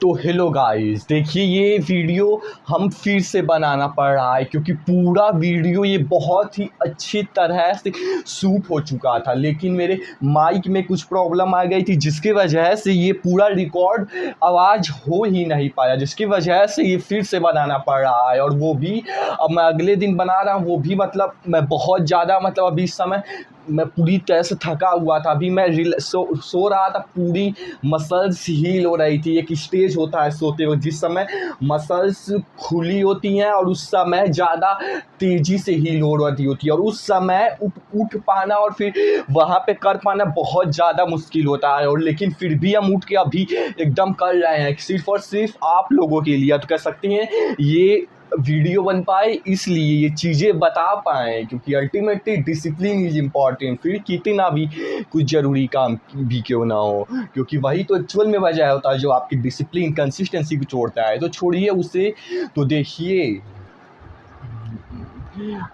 तो hello guys, देखिए ये वीडियो हम फिर से बनाना पड़ रहा है क्योंकि पूरा वीडियो ये बहुत ही अच्छी तरह से शूट हो चुका था, लेकिन मेरे माइक में कुछ प्रॉब्लम आ गई थी जिसकी वजह से ये पूरा रिकॉर्ड आवाज़ हो ही नहीं पाया, जिसकी वजह से ये फिर से बनाना पड़ रहा है। और वो भी अब मैं अगले दिन बना रहा हूँ, वो भी मतलब मैं बहुत ज़्यादा अभी इस समय मैं पूरी तरह से थका हुआ था। अभी मैं सो रहा था, पूरी मसल्स हील हो रही थी। एक स्टेज होता है सोते वक्त जिस समय मसल्स खुली होती हैं और उस समय ज़्यादा तेज़ी से हील हो रही होती है, और उस समय उठ पाना और फिर वहाँ पे कर पाना बहुत ज़्यादा मुश्किल होता है। और लेकिन फिर भी हम उठ के अभी एकदम कर रहे हैं, सिर्फ और सिर्फ आप लोगों के लिए। तो कह सकते हैं ये वीडियो बन पाए इसलिए, ये चीज़ें बता पाएँ, क्योंकि अल्टीमेटली डिसिप्लिन इज़ इम्पॉर्टेंट। फिर कितना भी कुछ ज़रूरी काम भी क्यों ना हो, क्योंकि वही तो एक्चुअल में वजह होता है जो आपकी डिसिप्लिन कंसिस्टेंसी को तोड़ता है। तो छोड़िए उसे, तो देखिए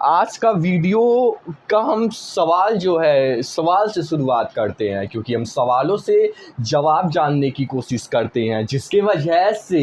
आज का वीडियो का हम सवाल जो है, सवाल से शुरुआत करते हैं, क्योंकि हम सवालों से जवाब जानने की कोशिश करते हैं, जिसके वजह से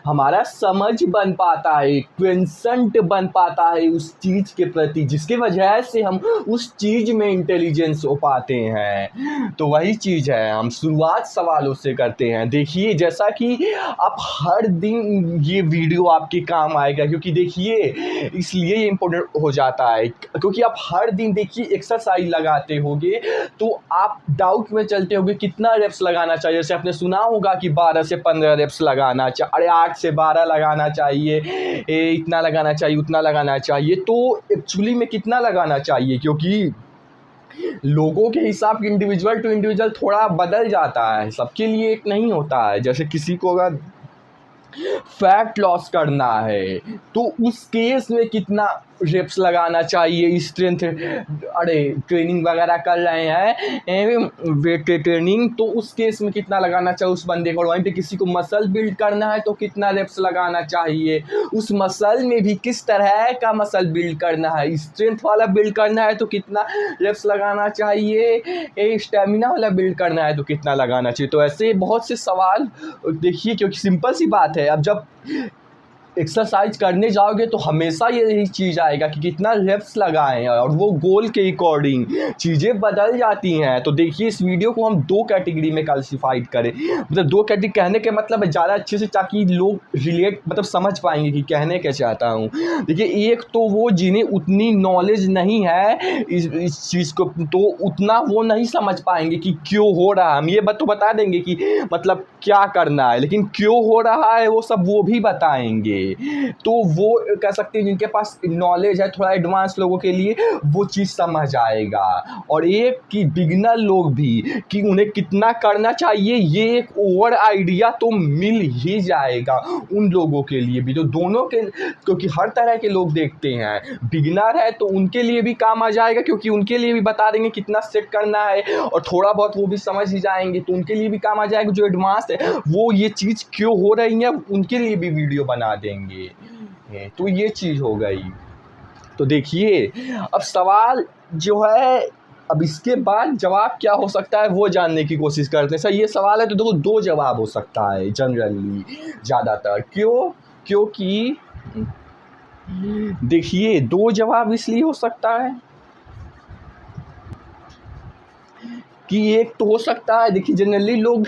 हमारा समझ बन पाता है, क्वेश्चन बन पाता है उस चीज़ के प्रति, जिसके वजह से हम उस चीज़ में इंटेलिजेंस हो पाते हैं। तो वही चीज़ है, हम शुरुआत सवालों से करते हैं। देखिए जैसा कि आप हर दिन ये वीडियो आपके काम आएगा, क्योंकि देखिए इसलिए ये इम्पोर्टेंट हो जाता है क्योंकि आप हर दिन देखिए एक्सरसाइज लगाते होगे तो आप डाउट में चलते होगे कितना रेप्स लगाना चाहिए। जैसे आपने सुना होगा कि 12 से 15 रेप्स लगाना चाहिए, अरे 8 से 12 लगाना चाहिए, इतना लगाना चाहिए, उतना लगाना चाहिए। तो एक्चुअली में कितना लगाना चाहिए, क्योंकि लोगों के हिसाब इंडिविजुअल टू इंडिविजुअल थोड़ा बदल जाता है, सबके लिए एक नहीं होता है। जैसे किसी को अगर फैट लॉस करना है तो उस केस में कितना रेप्स लगाना चाहिए, स्ट्रेंथ अरे ट्रेनिंग वगैरह कर रहे हैं वेट ट्रेनिंग, तो उस केस में कितना लगाना चाहिए उस बंदे को। वहीं पे किसी को मसल बिल्ड करना है तो कितना रेप्स लगाना चाहिए, उस मसल में भी किस तरह का मसल बिल्ड करना है, स्ट्रेंथ वाला बिल्ड करना है तो कितना रेप्स लगाना चाहिए, स्टेमिना वाला बिल्ड करना है तो कितना लगाना चाहिए। तो ऐसे बहुत से सवाल देखिए, क्योंकि सिंपल सी बात है, अब जब एक्सरसाइज करने जाओगे तो हमेशा यही चीज़ आएगा कि कितना रेप्स लगाएं, और वो गोल के अकॉर्डिंग चीज़ें बदल जाती हैं। तो देखिए इस वीडियो को हम दो कैटेगरी में क्लासिफाइड करें, मतलब दो कैटेगरी कहने के मतलब है ज़्यादा अच्छे से, ताकि लोग रिलेट समझ पाएंगे कि कहने क्या चाहता हूँ। देखिए एक तो वो जिन्हें उतनी नॉलेज नहीं है इस चीज़ को, तो उतना वो नहीं समझ पाएंगे कि क्यों हो रहा है। हम ये तो बता देंगे कि मतलब क्या करना है, लेकिन क्यों हो रहा है वो सब वो भी बताएंगे। तो वो कह सकते हैं जिनके पास नॉलेज है थोड़ा एडवांस लोगों के लिए वो चीज़ समझ आएगा। और एक कि बिगिनर लोग भी कि उन्हें कितना करना चाहिए, ये एक ओवर आइडिया तो मिल ही जाएगा उन लोगों के लिए भी। तो दोनों के, क्योंकि हर तरह के लोग देखते हैं, बिगिनर है तो उनके लिए भी काम आ जाएगा, क्योंकि उनके लिए भी बता देंगे कितना सेट करना है, और थोड़ा बहुत वो भी समझ ही जाएंगे तो उनके लिए भी काम आ जाएगा। जो एडवांस है वो ये चीज़ क्यों हो रही है उनके लिए भी वीडियो बना देंगे। तो ये चीज़ हो गई। तो देखिए अब सवाल जो है, अब इसके बाद जवाब क्या हो सकता है वो जानने की कोशिश करते हैं। सर ये सवाल है तो देखो दो जवाब हो सकता है जनरली ज़्यादातर। क्योंकि देखिए दो जवाब इसलिए हो सकता है कि एक तो हो सकता है, देखिए जनरली लोग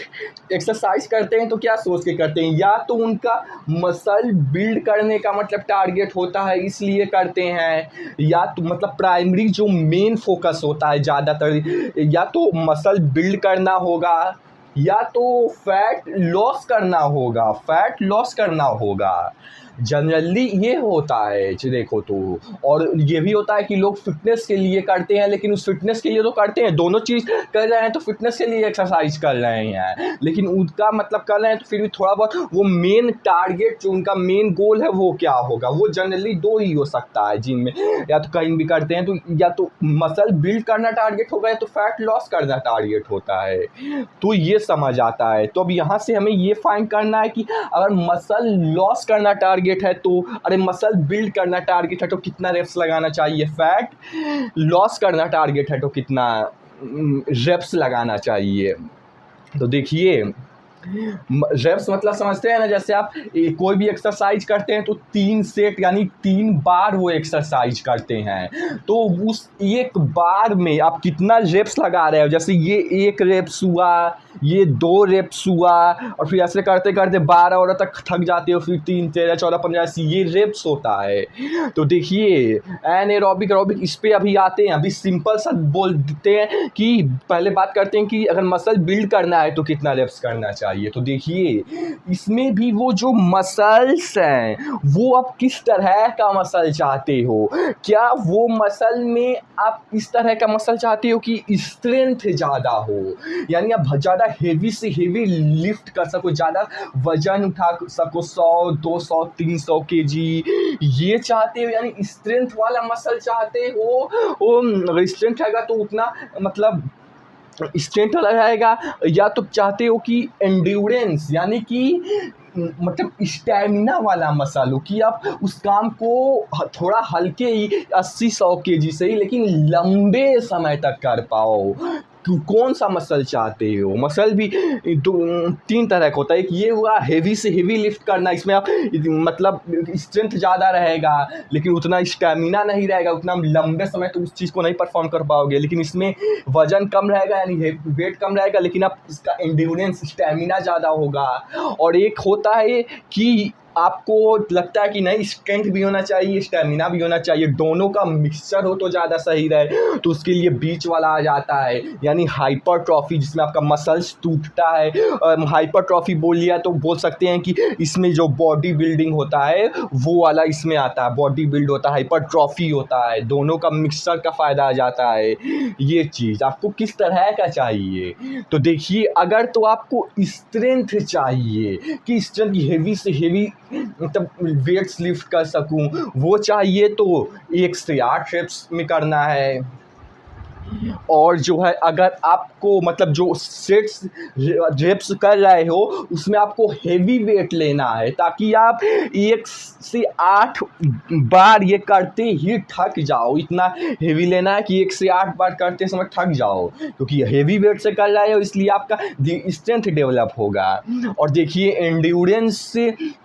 एक्सरसाइज करते हैं तो क्या सोच के करते हैं, या तो उनका मसल बिल्ड करने का मतलब टारगेट होता है इसलिए करते हैं, या तो मतलब प्राइमरी जो मेन फोकस होता है ज़्यादातर, या तो मसल बिल्ड करना होगा या तो फैट लॉस करना होगा, फैट लॉस करना होगा। जनरली ये होता है जो देखो तो। और ये भी होता है कि लोग फिटनेस के लिए करते हैं, लेकिन उस फिटनेस के लिए तो करते हैं, दोनों चीज़ कर रहे हैं, तो फिटनेस के लिए एक्सरसाइज कर रहे हैं, लेकिन उनका मतलब कर रहे हैं तो फिर भी थोड़ा बहुत वो मेन टारगेट जो उनका मेन गोल है वो क्या होगा। वो जनरली दो ही हो सकता है जिनमें, या तो कहीं भी करते हैं तो या तो मसल बिल्ड करना टारगेट होगा या तो फैट लॉस करना टारगेट होता है। तो ये समझ आता है। तो अब यहाँ से हमें ये फाइंड करना है कि अगर मसल लॉस करना टारगेट है तो, अरे मसल बिल्ड करना टारगेट है तो कितना रेप्स लगाना चाहिए, फैट लॉस करना टारगेट है तो कितना रेप्स लगाना चाहिए। तो देखिए रेप्स मतलब समझते हैं ना, जैसे आप कोई भी एक्सरसाइज करते हैं तो 3 सेट यानी 3 बार वो एक्सरसाइज करते हैं, तो उस एक बार में आप कितना रेप्स लगा रहे हो। जैसे ये 1 रेप्स हुआ, ये 2 रेप्स हुआ, और फिर ऐसे करते करते 12 और तक थक जाते हो, फिर 3 13 14 15 ऐसे ये रेप्स होता है। तो देखिए एनारोबिक एरोबिक इस पे अभी आते हैं। अभी सिंपल सा बोल देते हैं कि पहले बात करते हैं कि अगर मसल बिल्ड करना है तो कितना रेप्स करना चाहिए। तो देखिए इसमें भी वो जो मसल्स हैं वो आप किस तरह का मसल चाहते हो। क्या वो मसल में आप इस तरह का मसल चाहते हो कि स्ट्रेंथ ज़्यादा हो, यानी आप ज़्यादा हेवी से हेवी लिफ्ट कर सको, ज़्यादा वजन उठा सको, 100 200 300 केजी, ये चाहते हो, यानी स्ट्रेंथ वाला मसल चाहते हो। अगर स्ट्रेंथ रहेगा तो उतना मतलब स्ट्रेंथ वाला रहेगा, या तो चाहते हो कि एंड्योरेंस यानी कि मतलब स्टैमिना वाला मसल हो, कि आप उस काम को थोड़ा हल्के ही 80-100 केजी से ही लेकिन लंबे समय तक कर पाओ। कौन सा मसल चाहते हो। मसल भी 3 तरह का होता है। एक ये हुआ हेवी से हेवी लिफ्ट करना, इसमें आप मतलब स्ट्रेंथ ज़्यादा रहेगा लेकिन उतना स्टैमिना नहीं रहेगा, उतना लंबे समय तो उस चीज़ को नहीं परफॉर्म कर पाओगे। लेकिन इसमें वजन कम रहेगा यानी वेट कम रहेगा, लेकिन आप इसका एंड्योरेंस स्टैमिना ज़्यादा होगा। और एक होता है कि आपको लगता है कि नहीं स्ट्रेंथ भी होना चाहिए स्टैमिना भी होना चाहिए, दोनों का मिक्सचर हो तो ज़्यादा सही रहे, तो उसके लिए बीच वाला आ जाता है, यानी हाइपरट्रॉफी, जिसमें आपका मसल्स टूटता है। हाइपरट्रॉफी बोल लिया तो बोल सकते हैं कि इसमें जो बॉडी बिल्डिंग होता है वो वाला इसमें आता है, बॉडी बिल्ड होता है, हाइपरट्रॉफी होता है, दोनों का मिक्सचर का फ़ायदा आ जाता है। ये चीज़ आपको किस तरह का चाहिए। तो देखिए अगर तो आपको स्ट्रेंथ चाहिए कि स्ट्रेंथ हेवी से हेवी मतलब वेट्स लिफ्ट कर सकूं, वो चाहिए तो 1 से 8 रेप्स में करना है। और जो है अगर आपको मतलब जो सेट्स रेप्स कर रहे हो उसमें आपको हेवी वेट लेना है, ताकि आप 1 से 8 बार ये करते ही थक जाओ। इतना हेवी लेना है कि 1 से 8 बार करते समय थक जाओ, क्योंकि हेवी वेट से कर रहे हो इसलिए आपका स्ट्रेंथ डेवलप होगा। और देखिए एंड्योरेंस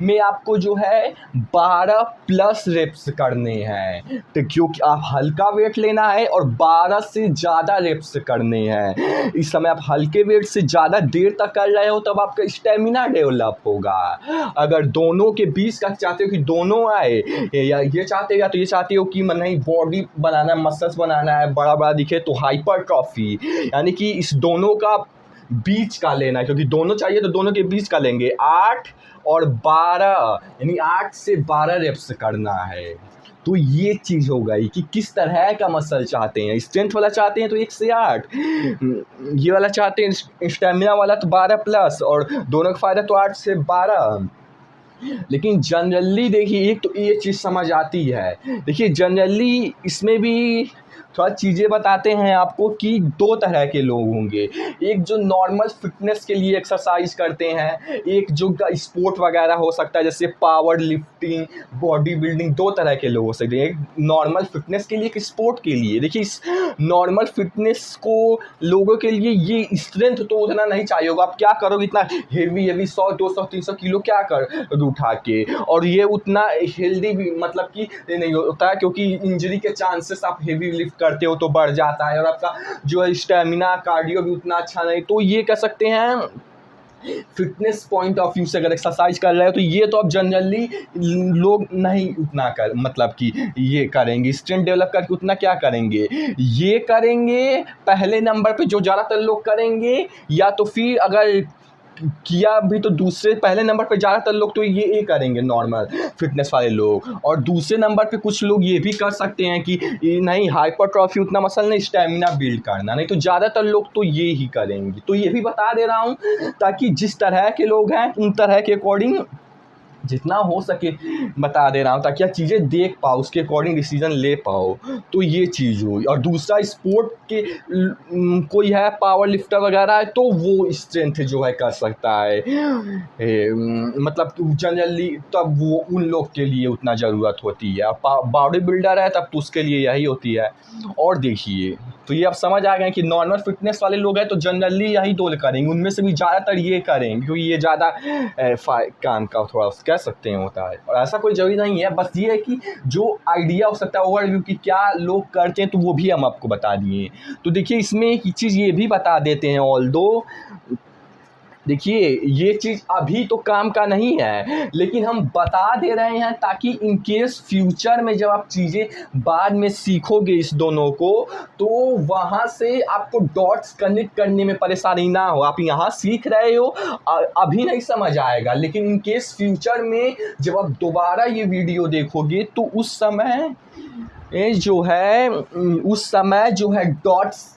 में आपको जो है 12 प्लस रेप्स करने हैं, तो क्योंकि आप हल्का वेट लेना है और 12 से ज़्यादा रेप्स करने हैं। इस समय आप हल्के वेट से ज़्यादा देर तक कर रहे हो तब आपका स्टेमिना डेवलप होगा। अगर दोनों के बीच का चाहते हो कि दोनों आए, या ये चाहते हो या तो ये चाहते हो कि नहीं बॉडी बनाना है, मसल्स बनाना है, बड़ा बड़ा दिखे, तो हाइपरट्रॉफी यानी कि इस दोनों का बीच का लेना है, क्योंकि दोनों चाहिए तो दोनों के बीच का लेंगे। 8 और 12 यानी 8 से 12 रेप्स करना है। तो ये चीज़ हो गई कि किस तरह का मसल चाहते हैं। स्ट्रेंथ वाला चाहते हैं तो 1 से 8, ये वाला चाहते हैं स्टेमिना वाला तो 12 प्लस, और दोनों का फ़ायदा तो 8 से 12। लेकिन जनरली देखिए एक तो ये चीज़ समझ आती है। देखिए जनरली इसमें भी थोड़ा चीज़ें बताते हैं आपको कि 2 तरह के लोग होंगे। एक जो नॉर्मल फिटनेस के लिए एक्सरसाइज करते हैं, एक जो स्पोर्ट वगैरह हो सकता है जैसे पावर लिफ्टिंग, बॉडी बिल्डिंग, 2 तरह के लोग हो सकते हैं। एक नॉर्मल फिटनेस के लिए, एक स्पोर्ट के लिए। देखिए इस नॉर्मल फिटनेस को लोगों के लिए ये स्ट्रेंथ तो उतना नहीं चाहिए होगा। आप क्या करोगे इतना हेवी 100 200 300 किलो क्या कर उठा के, और ये उतना हेल्दी भी मतलब कि नहीं होता है, क्योंकि इंजरी के चांसेस आप हेवी लिफ्ट करते हो तो बढ़ जाता है, और आपका जो है स्टेमिना कार्डियो भी उतना अच्छा नहीं। तो ये कह सकते हैं फिटनेस पॉइंट ऑफ व्यू से अगर एक्सरसाइज कर रहे हो तो ये तो अब जनरली लोग नहीं उतना कर मतलब कि ये करेंगे, स्ट्रेंथ डेवलप करके उतना क्या करेंगे। ये करेंगे पहले नंबर पे जो ज़्यादातर लोग करेंगे, या तो फिर अगर किया भी तो दूसरे पहले नंबर पे ज़्यादातर लोग तो ये करेंगे नॉर्मल फिटनेस वाले लोग। और दूसरे नंबर पे कुछ लोग ये भी कर सकते हैं कि नहीं हाइपरट्रॉफी उतना मसल नहीं, स्टैमिना बिल्ड करना, नहीं तो ज़्यादातर लोग तो ये ही करेंगे। तो ये भी बता दे रहा हूँ ताकि जिस तरह के लोग हैं उन तरह के अकॉर्डिंग जितना हो सके बता दे रहा हूँ ताकि आप चीज़ें देख पाओ, उसके अकॉर्डिंग डिसीजन ले पाओ। तो ये चीज़ हुई। और दूसरा स्पोर्ट के कोई है पावर लिफ्टर वगैरह है तो वो स्ट्रेंथ जो है कर सकता है, मतलब जनरली तब वो उन लोग के लिए उतना ज़रूरत होती है। बॉडी बिल्डर है तब तो उसके लिए यही होती है। और देखिए तो ये आप समझ आ गए कि नॉर्मल फिटनेस वाले लोग हैं तो जनरली यही दो करेंगे, उनमें से भी ज़्यादातर ये करेंगे क्योंकि ये ज़्यादा काम का थोड़ा कह सकते हैं होता है। और ऐसा कोई जरूरी नहीं है, बस ये है कि जो आइडिया हो सकता है ओवरव्यू कि क्या लोग करते हैं तो वो भी हम आपको बता दिए। तो देखिए इसमें एक चीज़ ये भी बता देते हैं, ऑल्दो देखिए ये चीज़ अभी तो काम का नहीं है लेकिन हम बता दे रहे हैं ताकि इन केस फ्यूचर में जब आप चीज़ें बाद में सीखोगे इस दोनों को तो वहाँ से आपको डॉट्स कनेक्ट करने में परेशानी ना हो। आप यहाँ सीख रहे हो अभी नहीं समझ आएगा, लेकिन इन केस फ्यूचर में जब आप दोबारा ये वीडियो देखोगे तो उस समय जो है डॉट्स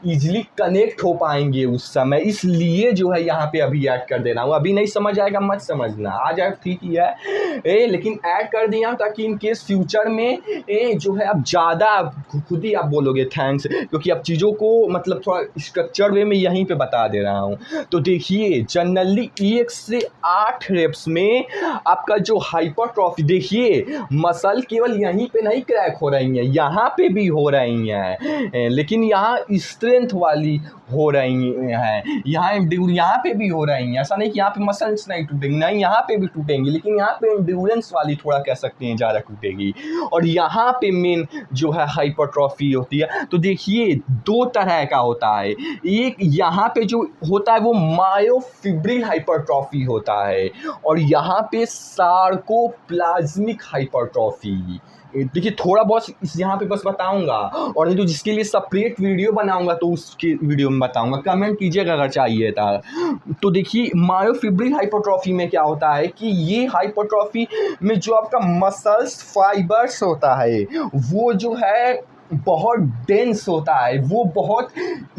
ईजिली कनेक्ट हो पाएंगे उस समय। इसलिए जो है यहाँ पे अभी ऐड कर दे रहा हूँ। अभी नहीं समझ आएगा मत समझना, आ जाए ठीक ही है लेकिन ऐड कर दिया ताकि इन केस फ्यूचर में जो है अब ज़्यादा खुद ही आप बोलोगे थैंक्स, क्योंकि अब चीज़ों को मतलब थोड़ा स्ट्रक्चर वे में यहीं पे बता दे रहा हूँ। तो देखिए जनरली 1 से 8 रेप्स में आपका जो हाइपरट्रॉफी, देखिए मसल केवल यहीं पे नहीं क्रैक हो रही हैं, यहाँ पे भी हो रही हैं, लेकिन यहाँ स्ट्रेंथ वाली हो रही हैं, यहाँ पे भी हो रही हैं। ऐसा नहीं कि यहाँ पे मसल्स नहीं टूटेंगी, नहीं यहाँ पे भी टूटेंगी, लेकिन यहाँ पे एंड्योरेंस वाली थोड़ा कह सकते हैं ज़्यादा टूटेगी। और यहाँ पे मेन जो है हाइपरट्रॉफी होती है। तो देखिए 2 तरह का होता है, एक यहाँ पे जो होता है वो मायोफिब्रिल हाइपरट्रॉफी होता है और यहाँ पे सार्कोप्लाज्मिक हाइपरट्रॉफी। देखिए थोड़ा बहुत यहाँ पे बस बताऊंगा और नहीं तो जिसके लिए सेपरेट वीडियो बनाऊंगा तो उसके वीडियो में बताऊंगा, कमेंट कीजिएगा अगर चाहिए था। तो देखिए मायोफिब्रिल हाइपरट्रॉफी में क्या होता है कि ये हाइपरट्रॉफी में जो आपका मसल्स फाइबर्स होता है वो जो है बहुत डेंस होता है, वो बहुत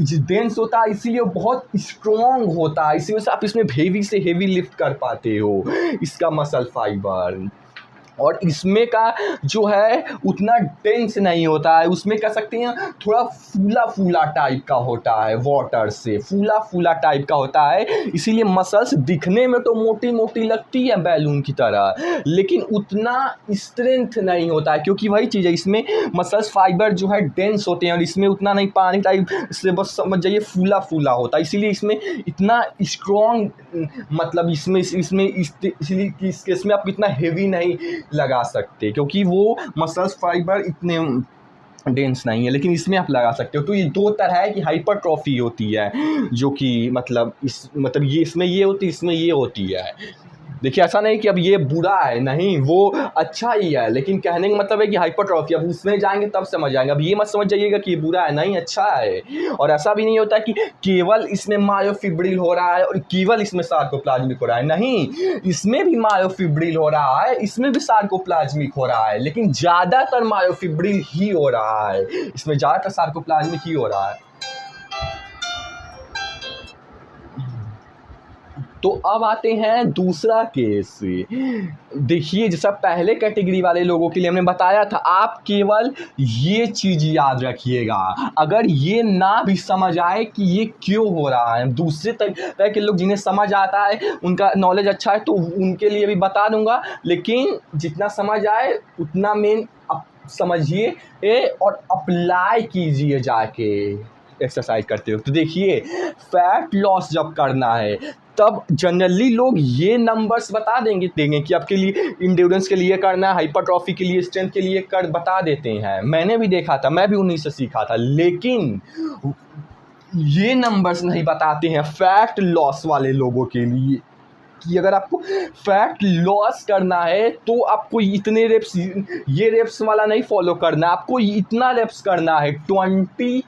डेंस होता है, इसीलिए बहुत स्ट्रॉन्ग होता है, इसी वजह से आप इसमें हेवी से हेवी लिफ्ट कर पाते हो इसका मसल फाइबर। और इसमें का जो है उतना डेंस नहीं होता है, उसमें कह सकते हैं थोड़ा फूला फूला टाइप का होता है, वाटर से फूला फूला टाइप का होता है, इसीलिए मसल्स दिखने में तो मोटी मोटी लगती है बैलून की तरह, लेकिन उतना स्ट्रेंथ नहीं होता है क्योंकि वही चीज़ है, इसमें मसल्स फाइबर जो है डेंस होते हैं और इसमें उतना नहीं पानी टाइप से, बस समझ जाइए फूला फूला होता है, इसीलिए इसमें इतना स्ट्रॉन्ग मतलब इसलिए इस केस में आप इतना हेवी नहीं लगा सकते क्योंकि वो मसल्स फाइबर इतने डेंस नहीं है, लेकिन इसमें आप लगा सकते हो। तो ये 2 तरह की हाइपरट्रॉफी होती है जो कि मतलब ये इसमें ये होती है, इसमें ये होती है। देखिए ऐसा नहीं कि अब ये बुरा है, नहीं वो अच्छा ही है, लेकिन कहने का मतलब है कि हाइपरट्रॉफी, अब उसमें जाएंगे तब समझ आएंगे। अब ये मत समझ जाइएगा कि ये बुरा है, नहीं अच्छा है। और ऐसा भी नहीं होता कि केवल इसमें मायोफिब्रिल हो रहा है और केवल इसमें सार्कोप्लाज्मिक हो रहा है, नहीं इसमें भी मायोफिब्रिल हो रहा है, इसमें भी सार्कोप्लाज्मिक हो रहा है, लेकिन ज़्यादातर मायोफिब्रिल ही हो रहा है, इसमें ज़्यादातर सार्कोप्लाज्मिक ही हो रहा है। तो अब आते हैं दूसरा केस। देखिए जैसा पहले कैटेगरी वाले लोगों के लिए हमने बताया था, आप केवल ये चीज़ याद रखिएगा, अगर ये ना भी समझ आए कि ये क्यों हो रहा है, दूसरे तरह के लोग जिन्हें समझ आता है, उनका नॉलेज अच्छा है तो उनके लिए भी बता दूंगा, लेकिन जितना समझ आए उतना मेन समझिए और अप्लाई कीजिए जाके एक्सरसाइज करते हो। तो देखिए फैट लॉस जब करना है तब जनरली लोग ये नंबर्स बता देंगे कि आपके लिए इंड्योरेंस के लिए करना है, हाइपरट्रॉफी के लिए, स्ट्रेंथ के लिए कर बता देते हैं। मैंने भी देखा था, मैं भी उन्हीं से सीखा था, लेकिन ये नंबर्स नहीं बताते हैं फैट लॉस वाले लोगों के लिए कि अगर आपको फैट लॉस करना है तो आपको इतने रेप्स, ये रेप्स वाला नहीं फॉलो करना, आपको इतना रेप्स करना है 20+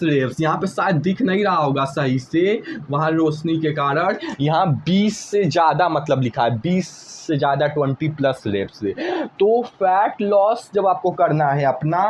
रेप्स। यहाँ पे शायद दिख नहीं रहा होगा सही से वहाँ रोशनी के कारण, यहाँ 20 से ज़्यादा मतलब लिखा है, 20 से ज़्यादा 20+ रेप्स। तो फैट लॉस जब आपको करना है अपना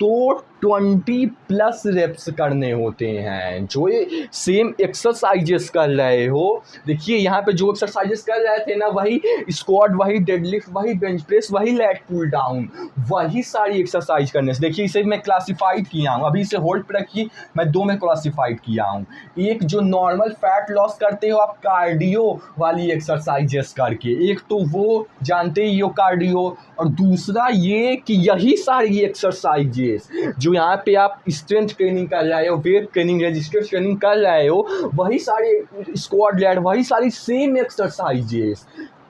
तो 20+ रेप्स करने होते हैं। जो ये सेम एक्सरसाइजेस कर रहे हो, देखिए यहाँ पे जो एक्सरसाइजेस कर रहे थे ना, वही स्क्वाट, वही डेडलिफ्ट, वही बेंच प्रेस, वही लैट पुल डाउन, वही सारी एक्सरसाइज करने से। देखिए इसे मैं क्लासिफाइड किया हूँ, अभी इसे होल्ड पे रखिए, मैं 2 में क्लासिफाइड किया हूँ। एक जो नॉर्मल फैट लॉस करते हो आप कार्डियो वाली एक्सरसाइजेस करके, एक तो वो जानते ही हो कार्डियो, और दूसरा ये कि यही सारी एक्सरसाइजेस जो यहाँ पे आप स्ट्रेंथ ट्रेनिंग कर रहे हो, वेट ट्रेनिंग, रेजिस्टेंस ट्रेनिंग कर रहे हो, वही सारे स्क्वाट लैट, वही सारी सेम एक्सरसाइजेस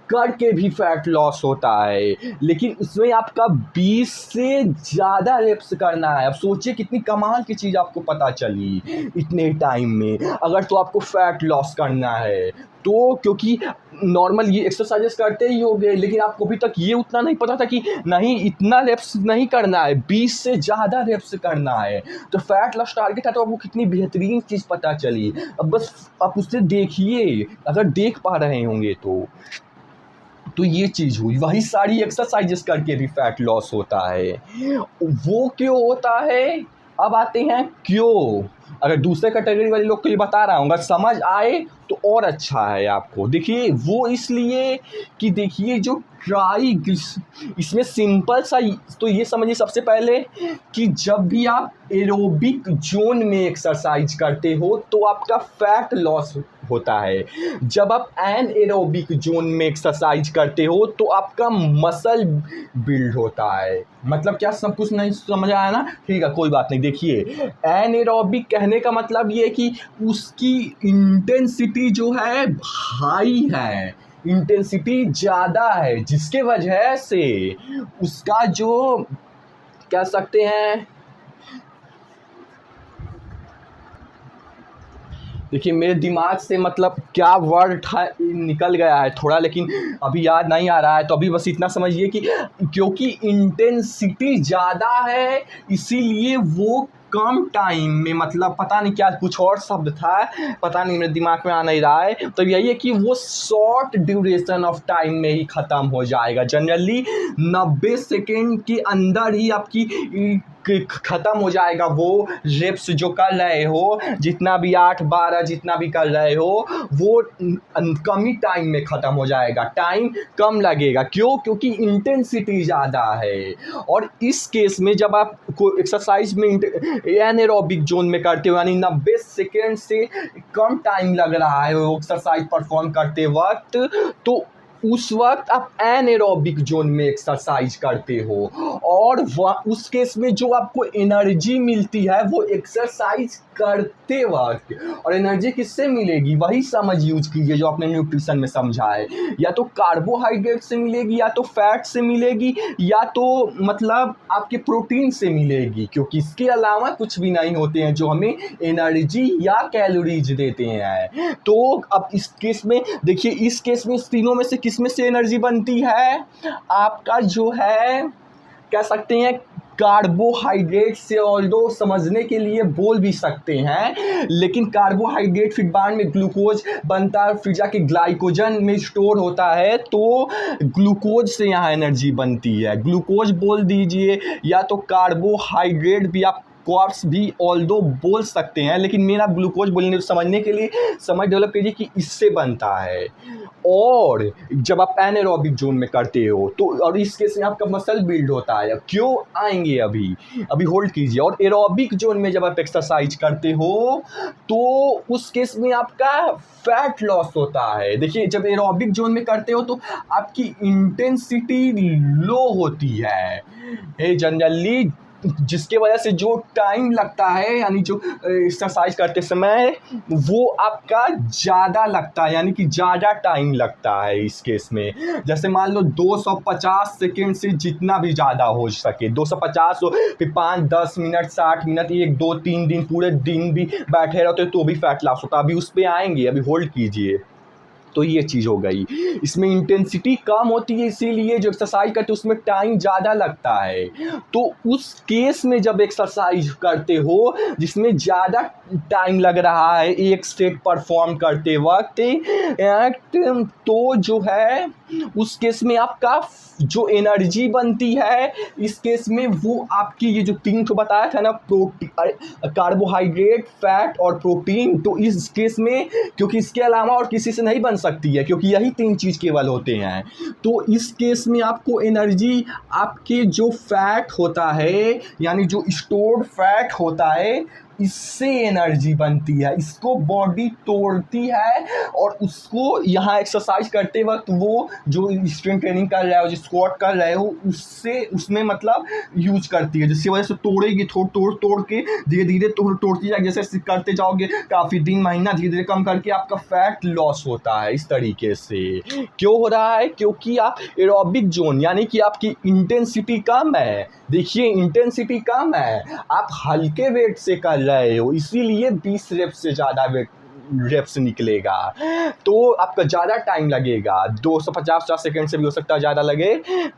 करके भी फैट लॉस होता है, लेकिन उसमें आपका 20 से ज़्यादा रेप्स करना है। अब सोचिए कितनी कमाल की चीज़ आपको पता चली इतने टाइम में। अगर तो आपको फैट लॉस करना है तो, क्योंकि नॉर्मल ये एक्सरसाइजेस करते ही हो गए, लेकिन आपको अभी तक ये उतना नहीं पता था कि नहीं इतना रेप्स नहीं करना है, 20 से ज़्यादा रेप्स करना है। तो फैट लॉस टारगेट है तो आपको कितनी बेहतरीन चीज़ पता चली। अब बस आप उससे देखिए, अगर देख पा रहे होंगे तो ये चीज़ हुई। वही सारी एक्सरसाइजेस करके भी फैट लॉस होता है। वो क्यों होता है, अब आते हैं क्यों। अगर दूसरे कैटेगरी वाले लोग के लिए बता रहा हूँ, अगर समझ आए तो और अच्छा है आपको। देखिए वो इसलिए कि देखिए जो इसमें सिंपल सा तो ये समझिए सबसे पहले कि जब भी आप एरोबिक जोन में एक्सरसाइज करते हो तो आपका फैट लॉस होता है। जब आप एनएरोबिक जोन में एक्सरसाइज करते हो तो आपका मसल बिल्ड होता है। मतलब क्या सब कुछ नहीं समझ आया ना? ठीक है, कोई बात नहीं। देखिए एनएरोबिक कहने का मतलब ये है कि उसकी इंटेंसिटी जो है हाई है, इंटेंसिटी ज़्यादा है, जिसके वजह से उसका जो कह सकते हैं, देखिए मेरे दिमाग से मतलब क्या वर्ड था निकल गया है थोड़ा, लेकिन अभी याद नहीं आ रहा है। तो अभी बस इतना समझिए कि क्योंकि इंटेंसिटी ज़्यादा है इसीलिए वो कम टाइम में, मतलब पता नहीं क्या कुछ और शब्द था, पता नहीं मेरे दिमाग में आ नहीं रहा है। तो यही है कि वो शॉर्ट ड्यूरेशन ऑफ टाइम में ही ख़त्म हो जाएगा। जनरली 90 सेकेंड के अंदर ही आपकी ख़त्म हो जाएगा वो रेप्स जो कर रहे हो, जितना भी 8-12 जितना भी कर रहे हो, वो कम ही टाइम में ख़त्म हो जाएगा, टाइम कम लगेगा। क्यों? क्योंकि इंटेंसिटी ज़्यादा है। और इस केस में जब आप को एक्सरसाइज में एनारोबिक जोन में करते हो, यानी 90 सेकेंड से कम टाइम लग रहा है वो एक्सरसाइज परफॉर्म करते वक्त, तो उस वक्त आप एनारोबिक जोन में एक्सरसाइज करते हो। और उस केस में जो आपको एनर्जी मिलती है वो एक्सरसाइज करते वक्त, और एनर्जी किससे मिलेगी वही समझ यूज कीजिए जो आपने न्यूट्रिशन में समझा है। या तो कार्बोहाइड्रेट से मिलेगी, या तो फैट से मिलेगी, या तो मतलब आपके प्रोटीन से मिलेगी, क्योंकि इसके अलावा कुछ भी नहीं होते हैं जो हमें एनर्जी या कैलोरीज देते हैं। तो अब इस केस में देखिए, इस केस में तीनों में से किस में से एनर्जी बनती है? आपका जो है कह सकते हैं कार्बोहाइड्रेट से, ऑल्दो समझने के लिए बोल भी सकते हैं, लेकिन कार्बोहाइड्रेट फिर बाद में ग्लूकोज बनता है, फिर जाके ग्लाइकोजन में स्टोर होता है, तो ग्लूकोज से यहाँ एनर्जी बनती है। ग्लूकोज बोल दीजिए, या तो कार्बोहाइड्रेट भी आप कार्ब्स भी ऑल्दो बोल सकते हैं, लेकिन मेरा ग्लूकोज बोलने समझने के लिए समझ डेवलप कीजिए कि इससे बनता है। और जब आप एनारोबिक जोन में करते हो तो, और इस केस में आपका मसल बिल्ड होता है। क्यों आएंगे अभी होल्ड कीजिए। और एरोबिक जोन में जब आप एक्सरसाइज करते हो तो उस केस में आपका फैट लॉस होता है। देखिए जब एरोबिक जोन में करते हो तो आपकी इंटेंसिटी लो होती है जनरली, जिसके वजह से जो टाइम लगता है, यानी जो एक्सरसाइज करते समय वो आपका ज़्यादा लगता है, यानी कि ज़्यादा टाइम लगता है इस केस में। जैसे मान लो 250 सेकेंड से जितना भी ज़्यादा हो सके, 250 हो, फिर 5-10 मिनट, 60 मिनट, 1-2-3 दिन, पूरे दिन भी बैठे रहते तो भी फैट लॉस होता है। अभी उस पर आएंगे, अभी होल्ड कीजिए। तो ये चीज़ हो गई। इसमें इंटेंसिटी कम होती है, इसीलिए जो एक्सरसाइज करते हैं उसमें टाइम ज़्यादा लगता है। तो उस केस में जब एक्सरसाइज करते हो जिसमें ज़्यादा टाइम लग रहा है एक सेट परफॉर्म करते वक्त तो जो है उस केस में आपका जो एनर्जी बनती है, इस केस में वो आपकी ये जो 3 तो बताया था ना, कार्बोहाइड्रेट, फैट और प्रोटीन, तो इस केस में क्योंकि इसके अलावा और किसी से नहीं बन सकती है क्योंकि यही 3 चीज़ केवल होते हैं, तो इस केस में आपको एनर्जी आपके जो फैट होता है यानी जो स्टोर्ड फैट होता है इससे एनर्जी बनती है, इसको बॉडी तोड़ती है और उसको यहाँ एक्सरसाइज करते वक्त वो जो स्ट्रेंथ ट्रेनिंग कर रहे हो, जो स्क्वाट कर रहे हो, उससे उसमें मतलब यूज करती है, जिसकी वजह से तोड़ेगी, तोड़ के धीरे धीरे तोड़ती जाएगी। जैसे करते जाओगे काफ़ी दिन महीना धीरे धीरे कम करके आपका फैट लॉस होता है। इस तरीके से क्यों हो रहा है? क्योंकि आप एरोबिक जोन यानी कि आपकी इंटेंसिटी कम है। देखिए इंटेंसिटी कम है, आप हल्के वेट से कर रहे हो, इसीलिए 20 रेप्स से ज़्यादा वेट रेप्स निकलेगा, तो आपका ज़्यादा टाइम लगेगा, 250 सेकेंड से भी हो सकता है ज़्यादा लगे।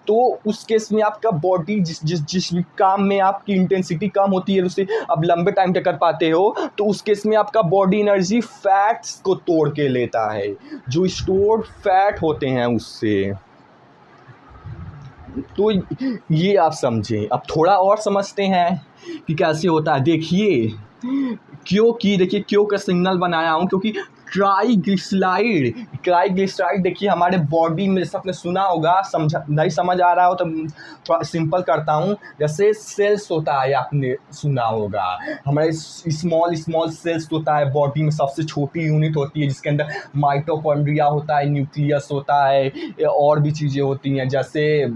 तो उस केस में आपका बॉडी जिस काम में आपकी इंटेंसिटी कम होती है उसे अब लंबे टाइम तक कर पाते हो, तो उस केस में आपका बॉडी एनर्जी फैट्स को तोड़ के लेता है, जो स्टोर्ड फैट होते हैं उससे। तो ये आप समझें। अब थोड़ा और समझते हैं कि कैसे होता है। देखिए क्यों का सिग्नल बनाया हूँ, क्योंकि ट्राइग्लिसराइड देखिए हमारे बॉडी में, जैसे आपने सुना होगा, नहीं समझ आ रहा हो तो थोड़ा सिंपल करता हूँ। जैसे सेल्स होता है, आपने सुना होगा, हमारे स्मॉल सेल्स होता है बॉडी में, सबसे छोटी यूनिट होती है जिसके अंदर माइटोकॉन्ड्रिया होता है, न्यूक्लियस होता है, और भी चीज़ें होती हैं जैसे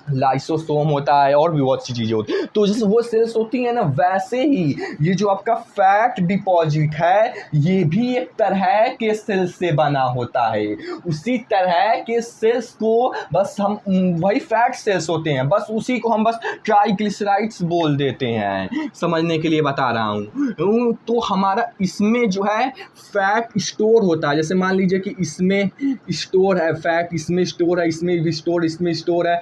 लाइसोसोम होता है और भी बहुत सी चीज़ें होती हैं। तो जैसे वो सेल्स होती हैं ना, वैसे ही ये जो आपका फैट डिपॉजिट है ये भी एक तरह के सेल्स से बना होता है। उसी तरह के सेल्स को बस हम वही फैट सेल्स होते हैं, बस उसी को हम बस ट्राइग्लिसराइड्स बोल देते हैं, समझने के लिए बता रहा हूँ। तो हमारा इसमें जो है फैट स्टोर होता है। जैसे मान लीजिए कि इसमें स्टोर है फैट, इसमें स्टोर है, इसमें भी स्टोर, इसमें स्टोर है,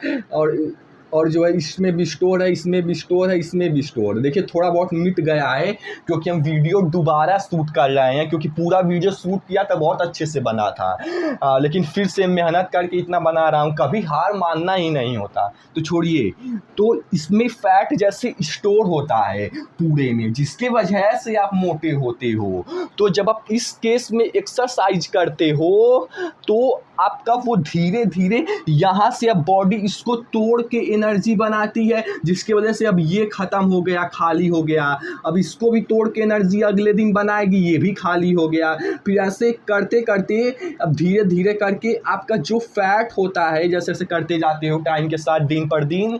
और जो है इसमें भी स्टोर है, इसमें भी स्टोर है, इसमें भी स्टोर। देखिए थोड़ा बहुत मिट गया है क्योंकि हम वीडियो दोबारा शूट कर रहे हैं, क्योंकि पूरा वीडियो शूट किया तो बहुत अच्छे से बना था, लेकिन फिर से मेहनत करके इतना बना रहा हूँ, कभी हार मानना ही नहीं होता। तो छोड़िए, तो इसमें फैट जैसे स्टोर होता है पूरे में, जिसके वजह से आप मोटे होते हो। तो जब आप इस केस में एक्सरसाइज करते हो तो आपका वो धीरे धीरे यहाँ से अब बॉडी इसको तोड़ के एनर्जी बनाती है, जिसकी वजह से अब ये ख़त्म हो गया, खाली हो गया, अब इसको भी तोड़ के एनर्जी अगले दिन बनाएगी, ये भी खाली हो गया। फिर ऐसे करते करते अब धीरे धीरे करके आपका जो फैट होता है, जैसे जैसे करते जाते हो टाइम के साथ दिन पर दिन,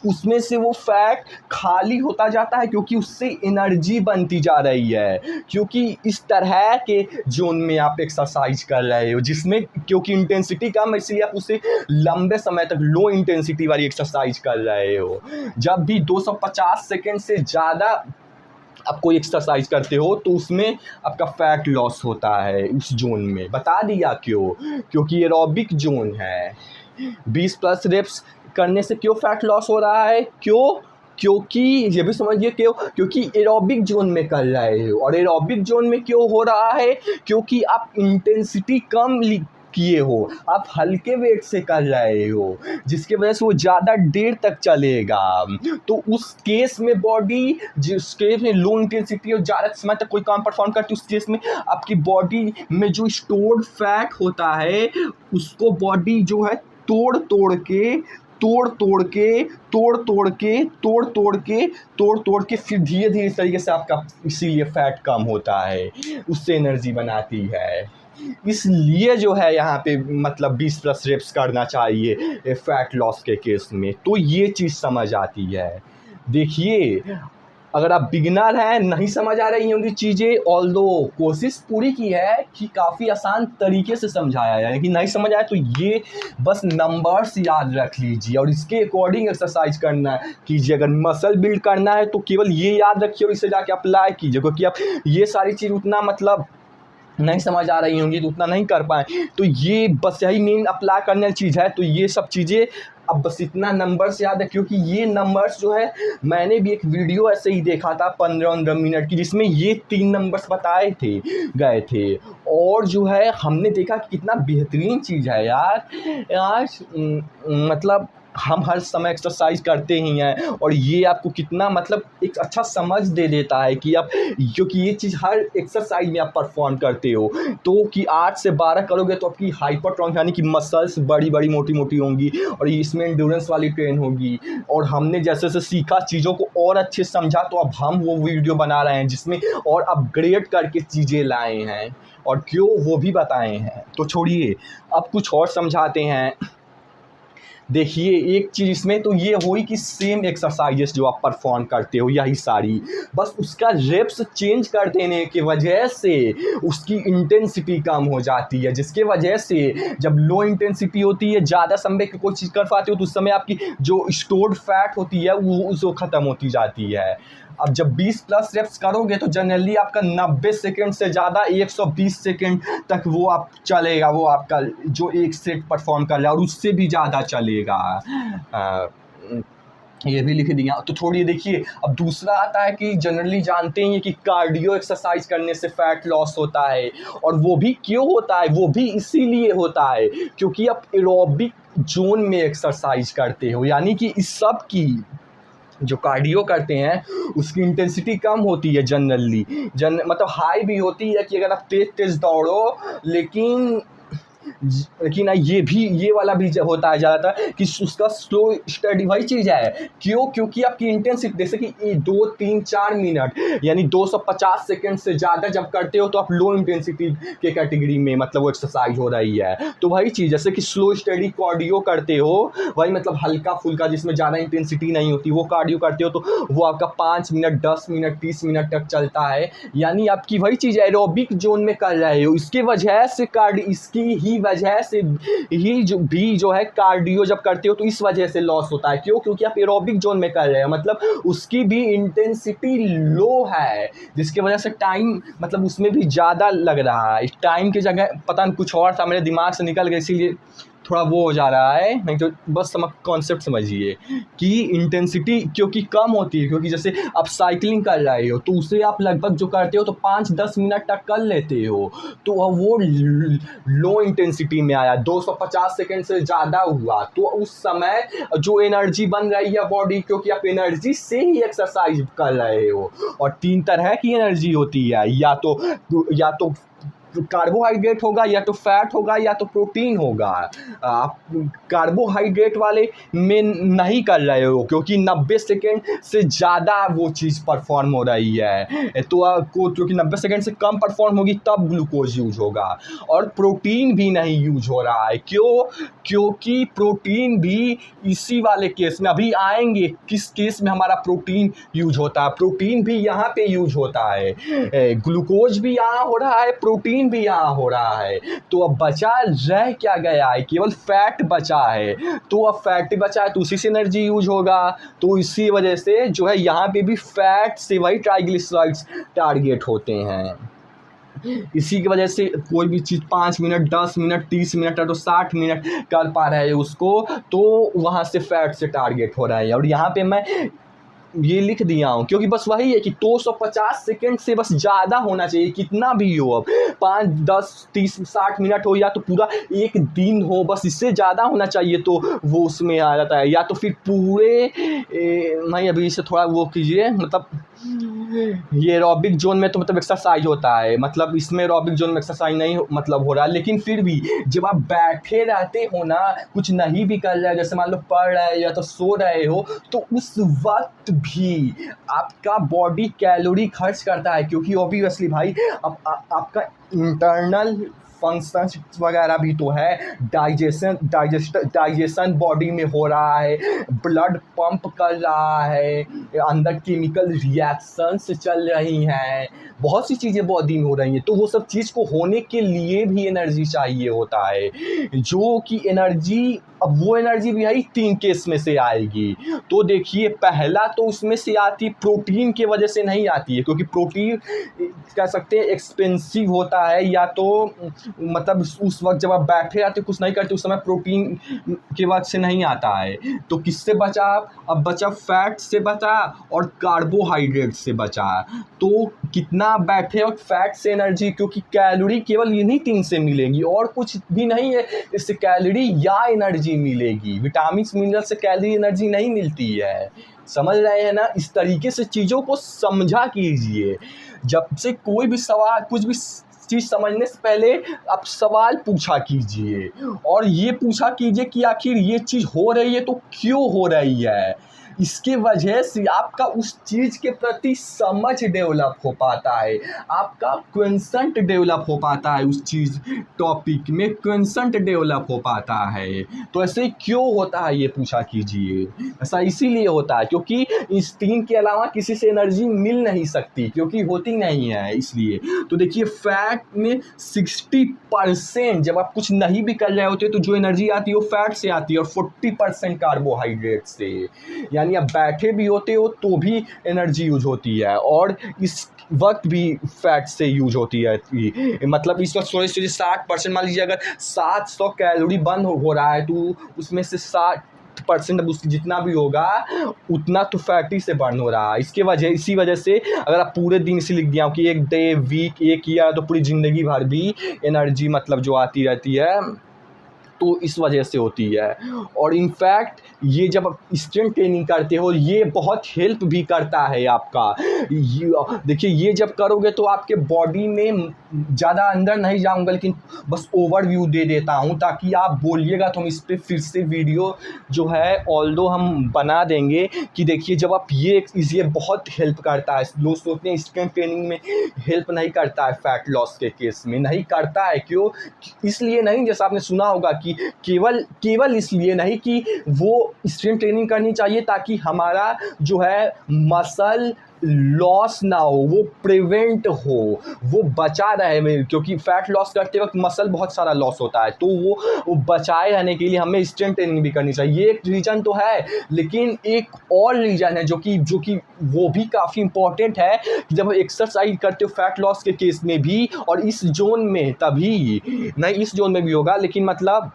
उसमें से वो फैट खाली होता जाता है, क्योंकि उससे एनर्जी बनती जा रही है, क्योंकि इस तरह के जोन में आप एक्सरसाइज कर रहे हो जिसमें क्योंकि इंटेंसिटी कम है, इसलिए आप उसे लंबे समय तक लो इंटेंसिटी वाली एक्सरसाइज कर रहे हो। जब भी 250 सेकेंड से ज़्यादा आप कोई एक्सरसाइज करते हो तो उसमें आपका फैट लॉस होता है उस जोन में। बता दिया क्यों, क्योंकि एरोबिक जोन है। 20+ रेप्स करने से क्यों फैट लॉस हो रहा है, क्योंकि ये भी समझिए क्यों, क्योंकि एरोबिक जोन में कर रहे हो। और एरोबिक जोन में क्यों हो रहा है, क्योंकि आप इंटेंसिटी कम किए हो, आप हल्के वेट से कर रहे हो, जिसकी वजह से वो ज़्यादा देर तक चलेगा। तो उस केस में बॉडी, जिस केस में लो इंटेंसिटी और ज़्यादा समय तक कोई काम परफॉर्म करती है, उस केस में आपकी बॉडी में जो स्टोर्ड फैट होता है उसको बॉडी जो है तोड़ तोड़ के फिर धीरे धीरे इस तरीके से आपका, इसीलिए फैट कम होता है, उससे एनर्जी बनाती है। इसलिए जो है यहाँ पे मतलब 20+ रेप्स करना चाहिए फैट लॉस के केस में। तो ये चीज़ समझ आती है। देखिए अगर आप बिगिनर हैं, नहीं समझ आ रही होंगी चीज़ें, ऑल्दो कोशिश पूरी की है कि काफ़ी आसान तरीके से समझाया है, लेकिन नहीं समझ आया तो ये बस नंबर्स याद रख लीजिए और इसके अकॉर्डिंग एक्सरसाइज करना कीजिए। अगर मसल बिल्ड करना है तो केवल ये याद रखिए और इसे जाके अप्लाई कीजिए, क्योंकि आप ये सारी चीज़ उतना मतलब नहीं समझ आ रही होंगी तो उतना नहीं कर पाएँ। तो ये बस यही मेन अप्लाई करने वाली चीज़ है। तो ये सब चीज़ें अब बस इतना नंबर्स याद है, क्योंकि ये नंबर्स जो है मैंने भी एक वीडियो ऐसे ही देखा था 15-15 मिनट की, जिसमें ये 3 नंबर्स बताए गए थे। और जो है हमने देखा कि कितना बेहतरीन चीज़ है यार। यार मतलब हम हर समय एक्सरसाइज करते ही हैं, और ये आपको कितना मतलब एक अच्छा समझ दे देता है कि आप, क्योंकि ये चीज़ हर एक्सरसाइज में आप परफॉर्म करते हो, तो कि 8 से 12 करोगे तो आपकी हाइपरट्रॉफी यानी कि मसल्स बड़ी बड़ी मोटी मोटी होंगी, और इसमें एंड्योरेंस वाली ट्रेन होगी। और हमने जैसे जैसे सीखा, चीज़ों को और अच्छे से समझा, तो अब हम वो वीडियो बना रहे हैं जिसमें और अपग्रेड करके चीज़ें लाए हैं, और क्यों वो भी बताए हैं। तो छोड़िए, अब कुछ और समझाते हैं। देखिए एक चीज़ इसमें तो ये हुई कि सेम एक्सरसाइजेस जो आप परफॉर्म करते हो यही सारी, बस उसका रेप्स चेंज कर देने की वजह से उसकी इंटेंसिटी कम हो जाती है, जिसके वजह से जब लो इंटेंसिटी होती है, ज़्यादा समय की कोई चीज़ कर पाते हो, तो उस समय आपकी जो स्टोर्ड फैट होती है वो ख़त्म होती जाती है। अब जब 20+ रेप्स करोगे तो जनरली आपका 90 सेकंड से ज़्यादा 120 सेकंड तक वो आप चलेगा, वो आपका जो एक सेट परफॉर्म कर रहा है, और उससे भी ज़्यादा चलेगा। ये भी लिख दिया। तो थोड़ी देखिए, अब दूसरा आता है कि जनरली जानते हैं कि कार्डियो एक्सरसाइज करने से फैट लॉस होता है, और वो भी क्यों होता है, वो भी इसीलिए होता है क्योंकि आप एरोबिक जोन में एक्सरसाइज करते हो, यानी कि इस सब की जो कार्डियो करते हैं उसकी इंटेंसिटी कम होती है जनरली, मतलब हाई भी होती है कि अगर आप तेज़ तेज़ दौड़ो, लेकिन ये वाला भी होता है ज़्यादातर कि उसका स्लो स्टडी वही चीज़ है। क्यों? क्योंकि आपकी इंटेंसिटी जैसे कि 2, 3, 4 मिनट यानी 250 सेकंड से ज़्यादा जब करते हो तो आप लो इंटेंसिटी के कैटेगरी में मतलब वो एक्सरसाइज हो रही है। तो वही चीज़ जैसे कि स्लो स्टडी कार्डियो करते हो, वही मतलब हल्का फुल्का जिसमें ज़्यादा इंटेंसिटी नहीं होती, वो कार्डियो करते हो तो वो आपका 5 मिनट, 10 मिनट, 30 मिनट तक चलता है, यानी आपकी वही चीज़ एरोबिक जोन में कर रहे हो। इसकी वजह से इसकी ही वजह से ही जो है कार्डियो जब करते हो तो इस वजह से लॉस होता है। क्यों? क्योंकि आप एरोबिक जोन में कर रहे हो, मतलब उसकी भी इंटेंसिटी लो है, जिसकी वजह से टाइम मतलब उसमें भी ज़्यादा लग रहा है। टाइम की जगह पता नहीं कुछ और था, मेरे दिमाग से निकल गया, इसीलिए थोड़ा वो हो जा रहा है। नहीं तो बस कॉन्सेप्ट समझिए कि इंटेंसिटी क्योंकि कम होती है, क्योंकि जैसे आप साइकिलिंग कर रहे हो तो उसे आप लगभग जो करते हो तो 5-10 मिनट तक कर लेते हो, तो वो लो इंटेंसिटी में आया, 250 सेकंड से ज़्यादा हुआ, तो उस समय जो एनर्जी बन रही है बॉडी, क्योंकि आप एनर्जी से ही एक्सरसाइज कर रहे हो। और 3 तरह की एनर्जी होती है, या तो कार्बोहाइड्रेट होगा, या तो फैट होगा, या तो प्रोटीन होगा। आप कार्बोहाइड्रेट वाले में नहीं कर रहे हो क्योंकि 90 सेकेंड से ज़्यादा वो चीज़ परफॉर्म हो रही है, तो क्योंकि 90 सेकेंड से कम परफॉर्म होगी तब ग्लूकोज यूज होगा। और प्रोटीन भी नहीं यूज हो रहा है। क्यों? क्योंकि प्रोटीन भी इसी वाले केस में अभी आएंगे, किस केस में हमारा प्रोटीन यूज होता है। प्रोटीन भी यहाँ पे यूज होता है, ग्लूकोज भी यहाँ हो रहा है, प्रोटीन भी यहाँ हो रहा है। तो अब बचा रह क्या गया है? केवल फैट बचा है। तो अब फैट बचा है तो उसी से एनर्जी यूज होगा, तो इसी वजह से जो है यहाँ पे भी फैट से वही ट्राइग्लिसराइड्स टारगेट होते हैं। इसी की वजह से कोई भी चीज़ 5 मिनट, 10 मिनट, 30 मिनट है तो 60 मिनट कर पा रहे हैं उसको, तो वहाँ से फैट से टारगेट हो रहा है। और यहाँ पे मैं ये लिख दिया हूँ क्योंकि बस वही है कि 250 सेकंड से बस ज़्यादा होना चाहिए, कितना भी हो, अब 5, 10, 30, 60 मिनट हो, या तो पूरा एक दिन हो, बस इससे ज़्यादा होना चाहिए तो वो उसमें आ जाता है। या तो फिर पूरे नहीं, अभी इसे थोड़ा वो कीजिए, मतलब ये एरोबिक जोन में तो मतलब एक्सरसाइज होता है, मतलब इसमें एरोबिक जोन में एक्सरसाइज नहीं मतलब हो रहा है। लेकिन फिर भी जब आप बैठे रहते हो ना, कुछ नहीं भी कर रहे हो, जैसे मान लो पढ़ रहे हो या तो सो रहे हो, तो उस वक्त भी आपका बॉडी कैलोरी खर्च करता है, क्योंकि ऑब्वियसली भाई आपका इंटरनल फंक्शंस वगैरह भी तो है, डाइजेशन बॉडी में हो रहा है, ब्लड पंप कर रहा है, अंदर केमिकल रिएक्शंस चल रही हैं, बहुत सी चीज़ें बॉडी में हो रही हैं। तो वो सब चीज़ को होने के लिए भी एनर्जी चाहिए होता है, जो कि एनर्जी, अब वो एनर्जी भी यही 3 केस में से आएगी। तो देखिए, पहला तो उसमें से आती प्रोटीन की वजह से नहीं आती है, क्योंकि प्रोटीन कह सकते हैं एक्सपेंसिव होता है, या तो मतलब उस वक्त जब आप बैठे आते कुछ नहीं करते उस समय प्रोटीन की वजह से नहीं आता है। तो किससे बचा आप? अब बचा फैट से बचा और कार्बोहाइड्रेट से बचा। तो कितना बैठे और फैट से एनर्जी, क्योंकि कैलोरी केवल इन्हीं 3 से मिलेगी और कुछ भी नहीं है, इससे कैलोरी या एनर्जी मिलेगी। विटामिन मिनरल से कैलोरी एनर्जी नहीं मिलती है, समझ रहे हैं ना? इस तरीके से चीज़ों को समझा कीजिए। जब से कोई भी सवाल, कुछ भी चीज़ समझने से पहले आप सवाल पूछा कीजिए, और ये पूछा कीजिए कि आखिर ये चीज़ हो रही है तो क्यों हो रही है। इसके वजह से आपका उस चीज़ के प्रति समझ डेवलप हो पाता है, आपका क्वेश्चन डेवलप हो पाता है, उस चीज़ टॉपिक में क्वेश्चन डेवलप हो पाता है। तो ऐसे क्यों होता है ये पूछा कीजिए। ऐसा इसीलिए होता है क्योंकि इस 3 के अलावा किसी से एनर्जी मिल नहीं सकती, क्योंकि होती नहीं है इसलिए। तो देखिए, फैट में 60% जब आप कुछ नहीं भी कर रहे होते तो जो एनर्जी आती है वो फैट से आती है, और 40% कार्बोहाइड्रेट से। यानी आप बैठे भी होते हो तो भी एनर्जी यूज होती है, और इस वक्त भी फैट से यूज होती है। मतलब इस वक्त सोचिए 60%, मान लीजिए अगर 700 कैलोरी बर्न हो रहा है तो उसमें से 60% अब उसकी जितना भी होगा उतना तो फैटी से बर्न हो रहा है। इसी वजह से अगर आप पूरे दिन से लिख दिया कि एक डे, वीक, एक ईयर, तो पूरी ज़िंदगी भर भी एनर्जी मतलब जो आती रहती है, तो इस वजह से होती है। और इनफैक्ट ये जब स्ट्रेंथ ट्रेनिंग करते हो ये बहुत हेल्प भी करता है आपका। देखिए, ये जब करोगे तो आपके बॉडी में ज़्यादा अंदर नहीं जाऊंगा, लेकिन बस ओवरव्यू दे देता हूँ ताकि आप बोलिएगा तो हम इस पर फिर से वीडियो जो है ऑल्दो हम बना देंगे कि देखिए जब आप ये बहुत हेल्प करता है। लोग सोचते हैं स्ट्रेंथ ट्रेनिंग में हेल्प नहीं करता है, फैट लॉस के केस में नहीं करता है। क्यों? इसलिए नहीं, जैसा आपने सुना होगा कि केवल इसलिए नहीं कि वो स्ट्रेंथ ट्रेनिंग करनी चाहिए ताकि हमारा जो है मसल लॉस ना हो, वो प्रिवेंट हो, वो बचा रहे, क्योंकि फैट लॉस करते वक्त मसल बहुत सारा लॉस होता है, तो वो बचाए रहने के लिए हमें स्ट्रेंथ ट्रेनिंग भी करनी चाहिए। ये एक रीज़न तो है, लेकिन एक और रीज़न है जो कि वो भी काफ़ी इंपॉर्टेंट है कि जब एक्सरसाइज करते हो फैट लॉस के केस में भी, और इस जोन में तभी नहीं, इस जोन में भी होगा, लेकिन मतलब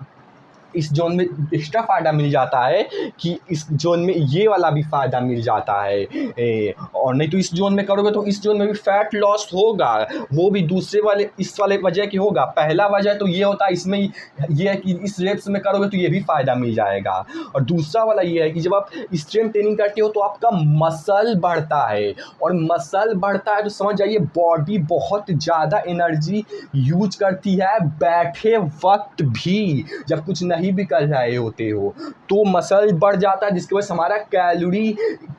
इस जोन में एक्स्ट्रा फ़ायदा मिल जाता है कि इस जोन में ये वाला भी फ़ायदा मिल जाता है। और नहीं तो इस जोन में करोगे तो इस जोन में भी फैट लॉस होगा, वो भी दूसरे वाले इस वाले वजह की होगा। पहला वजह तो ये होता है, इसमें ये है कि इस रेप्स में करोगे तो ये भी फ़ायदा मिल जाएगा। और दूसरा वाला ये है कि जब आप स्ट्रेंथ ट्रेनिंग करते हो तो आपका मसल बढ़ता है, और मसल बढ़ता है तो समझ जाइए बॉडी बहुत ज़्यादा एनर्जी यूज करती है बैठे वक्त भी। जब कुछ नहीं भी कर रहे होते हो तो मसल बढ़ जाता है, जिसकी वजह से हमारा कैलोरी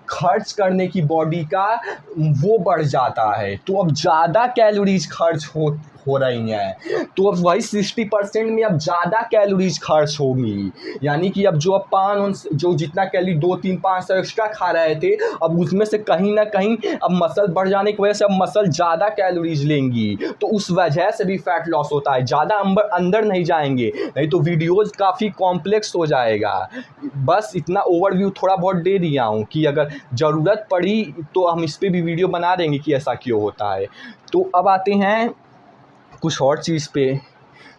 खर्च करने की बॉडी का वो बढ़ जाता है। तो अब ज़्यादा कैलोरीज खर्च हो रही हैं, तो अब वही 60% में अब ज़्यादा कैलोरीज खर्च होगी। यानी कि अब जो अब जो जितना कैलोरी 2, 3, 5 एक्स्ट्रा खा रहे थे, अब उसमें से कहीं ना कहीं अब मसल बढ़ जाने की वजह से अब मसल ज़्यादा कैलोरीज लेंगी, तो उस वजह से भी फैट लॉस होता है। ज़्यादा अंदर नहीं जाएंगे, नहीं तो वीडियोज़ काफ़ी कॉम्प्लेक्स हो जाएगा। बस इतना ओवरव्यू थोड़ा बहुत दे दिया हूँ कि अगर ज़रूरत पड़ी तो हम इस पर भी वीडियो बना देंगे कि ऐसा क्यों होता है। तो अब आते हैं कुछ और चीज़ पे,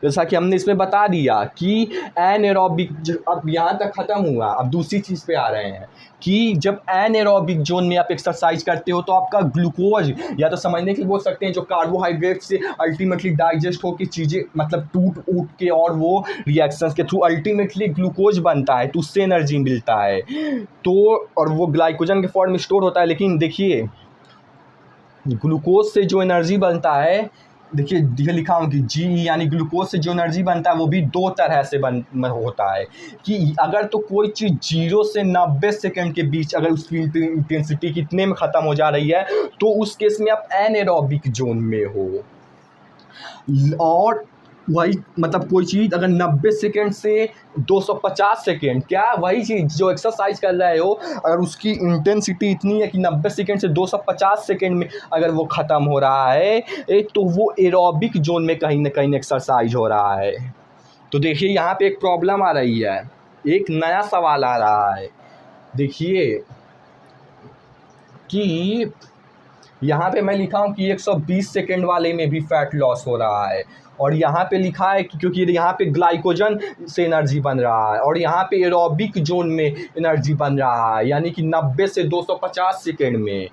जैसा कि हमने इसमें बता दिया कि एनएरोबिक, अब यहाँ तक ख़त्म हुआ। अब दूसरी चीज़ पे आ रहे हैं कि जब एनएरोबिक जोन में आप एक्सरसाइज करते हो तो आपका ग्लूकोज, या तो समझने के लिए बोल सकते हैं, जो कार्बोहाइड्रेट से अल्टीमेटली डाइजेस्ट हो के चीज़ें मतलब टूट के और वो रिएक्शंस के थ्रू अल्टीमेटली ग्लूकोज बनता है, तो उससे एनर्जी मिलता है। तो और वो ग्लाइकोजन के फॉर्म में स्टोर होता है। लेकिन देखिए, ग्लूकोज से जो एनर्जी बनता है, देखिए ये लिखा हूँ कि जी यानी ग्लूकोज से जो एनर्जी बनता है वो भी 2 तरह से होता है कि अगर तो कोई चीज़ 0 से 90 सेकंड के बीच अगर उसकी इंटेंसिटी कितने में ख़त्म हो जा रही है तो उस केस में आप एनाएरोबिक जोन में हो। और वही मतलब कोई चीज़ अगर 90 सेकेंड से 250 सेकेंड, क्या वही चीज़ जो एक्सरसाइज कर रहे हो, अगर उसकी इंटेंसिटी इतनी है कि 90 सेकेंड से 250 सेकेंड में अगर वो ख़त्म हो रहा है, तो वो एरोबिक जोन में कहीं ना कहीं एक्सरसाइज हो रहा है। तो देखिए यहाँ पे एक प्रॉब्लम आ रही है, एक नया सवाल आ रहा है। देखिए कि यहाँ पे मैं लिखा हूँ कि 120 सेकेंड वाले में भी फैट लॉस हो रहा है, और यहाँ पे लिखा है कि क्योंकि यहाँ पे ग्लाइकोजन से एनर्जी बन रहा है, और यहाँ पे एरोबिक जोन में एनर्जी बन रहा है, यानी कि 90 से 250 सेकेंड में।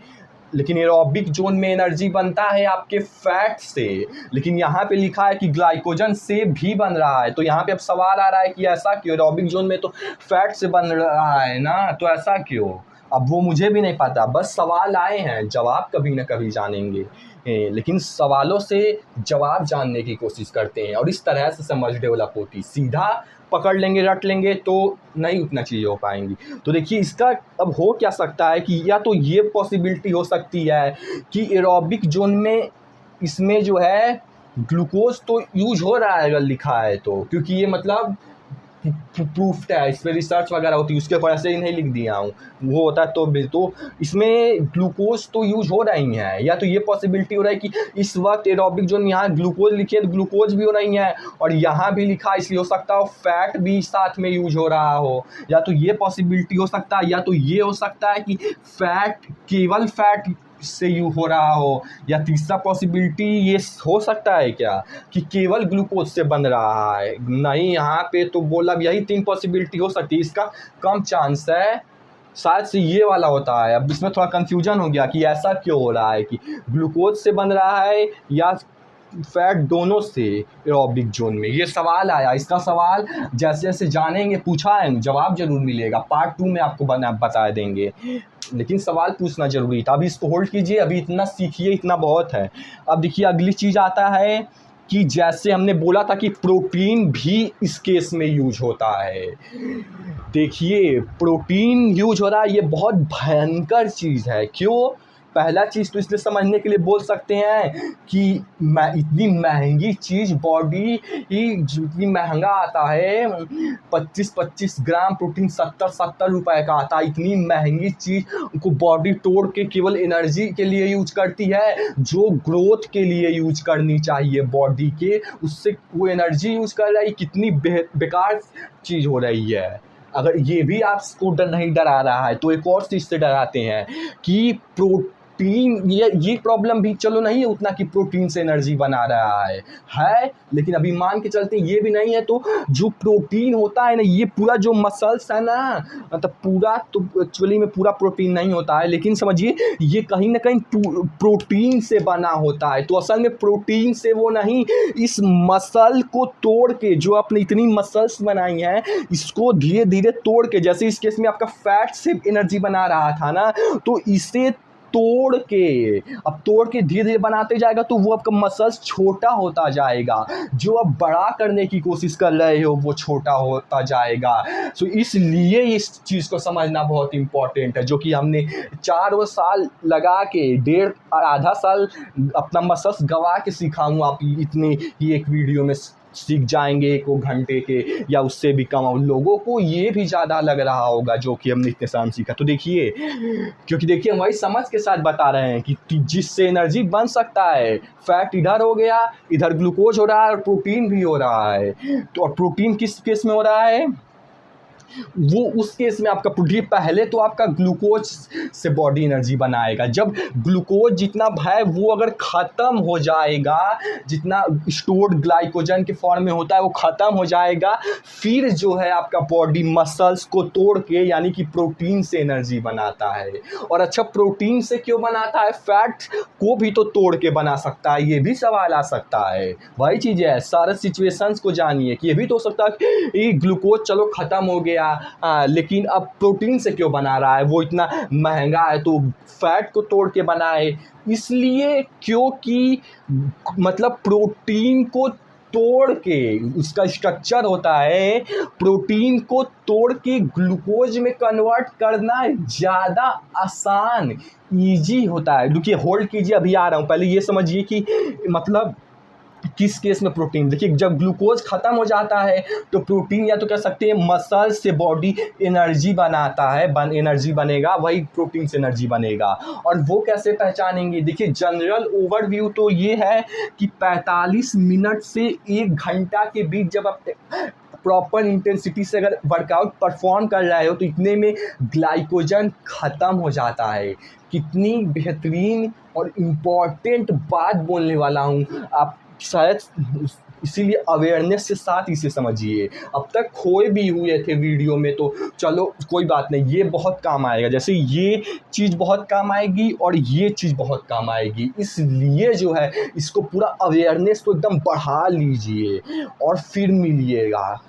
लेकिन एरोबिक जोन में एनर्जी बनता है आपके फैट से, लेकिन यहाँ पे लिखा है कि ग्लाइकोजन से भी बन रहा है। तो यहाँ पे अब सवाल आ रहा है कि ऐसा क्यों, एरोबिक जोन में तो फैट से बन रहा है ना, तो ऐसा क्यों? अब वो मुझे भी नहीं पता, बस सवाल आए हैं, जवाब कभी ना कभी जानेंगे। लेकिन सवालों से जवाब जानने की कोशिश करते हैं, और इस तरह से समझ डेवलप होती। सीधा पकड़ लेंगे, रट लेंगे तो नहीं उतना चीज़ हो पाएंगी। तो देखिए इसका अब हो क्या सकता है कि या तो ये पॉसिबिलिटी हो सकती है कि एरोबिक जोन में इसमें जो है ग्लूकोज तो यूज हो रहा है, अगर लिखा है तो, क्योंकि ये मतलब प्रूफ्ड है, इस पर रिसर्च वगैरह होती है, उसके वजह से ही नहीं लिख दिया हूँ। वो होता है तो इसमें ग्लूकोज तो यूज हो रही हैं, या तो ये पॉसिबिलिटी हो रहा है कि इस वक्त एरोबिक जोन यहाँ ग्लूकोज लिखे तो ग्लूकोज भी हो रही हैं, और यहाँ भी लिखा है इसलिए हो सकता हो फैट भी साथ में यूज हो रहा हो। या तो ये पॉसिबिलिटी हो सकता है, या तो ये हो सकता है कि फैट केवल फैट से यू हो रहा हो, या तीसरा पॉसिबिलिटी ये हो सकता है क्या कि केवल ग्लूकोज से बन रहा है। नहीं, यहाँ पे तो बोला यही 3 पॉसिबिलिटी हो सकती है, इसका कम चांस है, शायद से ये वाला होता है। अब इसमें थोड़ा कंफ्यूजन हो गया कि ऐसा क्यों हो रहा है कि ग्लूकोज से बन रहा है या फैट, दोनों से एरोबिक जोन में। ये सवाल आया, इसका सवाल जैसे जैसे जानेंगे, पूछा है, जवाब जरूर मिलेगा। पार्ट 2 में आपको बता देंगे, लेकिन सवाल पूछना जरूरी था। अभी इसको होल्ड कीजिए, अभी इतना सीखिए, इतना बहुत है। अब देखिए अगली चीज़ आता है कि जैसे हमने बोला था कि प्रोटीन भी इस केस में यूज होता है। देखिए प्रोटीन यूज हो रहा है, ये बहुत भयंकर चीज़ है। क्यों? पहला चीज़ तो इसलिए समझने के लिए बोल सकते हैं कि इतनी महंगी चीज़, बॉडी ही जितनी महंगा आता है, 25-25 ग्राम प्रोटीन 70-70 रुपए का आता है। इतनी महंगी चीज़ को बॉडी तोड़ के केवल एनर्जी के लिए यूज करती है, जो ग्रोथ के लिए यूज करनी चाहिए बॉडी के, उससे वो एनर्जी यूज कर रही। कितनी बेकार चीज़ हो रही है। अगर ये भी आपको नहीं डरा रहा है तो एक और चीज़ से डराते हैं कि प्रोटीन, ये प्रॉब्लम भी चलो नहीं है उतना कि प्रोटीन से एनर्जी बना रहा है, लेकिन अभी मान के चलते हैं ये भी नहीं है। तो जो प्रोटीन होता है ना, ये पूरा जो मसल्स है ना, मतलब पूरा तो एक्चुअली में पूरा प्रोटीन नहीं होता है, लेकिन समझिए ये कहीं ना कहीं प्रोटीन से बना होता है। तो असल में प्रोटीन से वो नहीं, इस मसल को तोड़ के, जो आपने इतनी मसल्स बनाई हैं, इसको धीरे धीरे तोड़ के, जैसे इस केस में आपका फैट से एनर्जी बना रहा था ना, तो इसे तोड़ के धीरे धीरे बनाते जाएगा, तो वो आपका मसल्स छोटा होता जाएगा। जो आप बड़ा करने की कोशिश कर रहे हो वो छोटा होता जाएगा। सो इसलिए इस चीज़ को समझना बहुत इंपॉर्टेंट है, जो कि हमने 4 साल लगा के, आधा साल अपना मसल्स गवा के सिखाऊँ, आप इतने ही एक वीडियो में सीख जाएंगे 1 घंटे के, या उससे भी कम। लोगों को ये भी ज़्यादा लग रहा होगा जो कि हमने इतने साल सीखा। तो देखिए, क्योंकि देखिए हम वही समझ के साथ बता रहे हैं कि जिससे एनर्जी बन सकता है, फैट इधर हो गया, इधर ग्लूकोज हो रहा है, और प्रोटीन भी हो रहा है। तो और प्रोटीन किस केस में हो रहा है? वो उस केस में आपका प्रोटीन, पहले तो आपका ग्लूकोज से बॉडी एनर्जी बनाएगा। जब ग्लूकोज जितना है वो अगर ख़त्म हो जाएगा, जितना स्टोर्ड ग्लाइकोजन के फॉर्म में होता है वो ख़त्म हो जाएगा, फिर जो है आपका बॉडी मसल्स को तोड़ के, यानी कि प्रोटीन से एनर्जी बनाता है। और अच्छा, प्रोटीन से क्यों बनाता है? फैट को भी तो तोड़ के बना सकता है, ये भी सवाल आ सकता है। वही चीज़ है, सारे सिचुएशंस को जानिए कि ये भी तो हो सकता है कि ग्लूकोज चलो ख़त्म हो गया, लेकिन अब प्रोटीन से क्यों बना रहा है? वो इतना महंगा है तो फैट को तोड़ के बनाए। इसलिए क्योंकि मतलब प्रोटीन को तोड़ के, उसका स्ट्रक्चर होता है, प्रोटीन को तोड़ के ग्लूकोज में कन्वर्ट करना ज़्यादा आसान, ईजी होता है। देखिए होल्ड कीजिए, अभी आ रहा हूँ। पहले ये समझिए कि मतलब किस केस में प्रोटीन, देखिए जब ग्लूकोज ख़त्म हो जाता है तो प्रोटीन या तो कह सकते हैं मसल से बॉडी एनर्जी बनाता है, एनर्जी बनेगा, वही प्रोटीन से एनर्जी बनेगा। और वो कैसे पहचानेंगे, देखिए जनरल ओवरव्यू तो ये है कि 45 मिनट से 1 घंटा के बीच जब आप प्रॉपर इंटेंसिटी से अगर वर्कआउट परफॉर्म कर रहे हो तो इतने में ग्लाइकोजन ख़त्म हो जाता है। कितनी बेहतरीन और इम्पॉर्टेंट बात बोलने वाला हूँ, आप शायद इसीलिए अवेयरनेस के साथ इसे समझिए। अब तक खोए भी हुए थे वीडियो में तो चलो कोई बात नहीं, ये बहुत काम आएगा, जैसे ये चीज़ बहुत काम आएगी और ये चीज़ बहुत काम आएगी, इसलिए जो है इसको पूरा अवेयरनेस तो एकदम बढ़ा लीजिए और फिर मिलिएगा।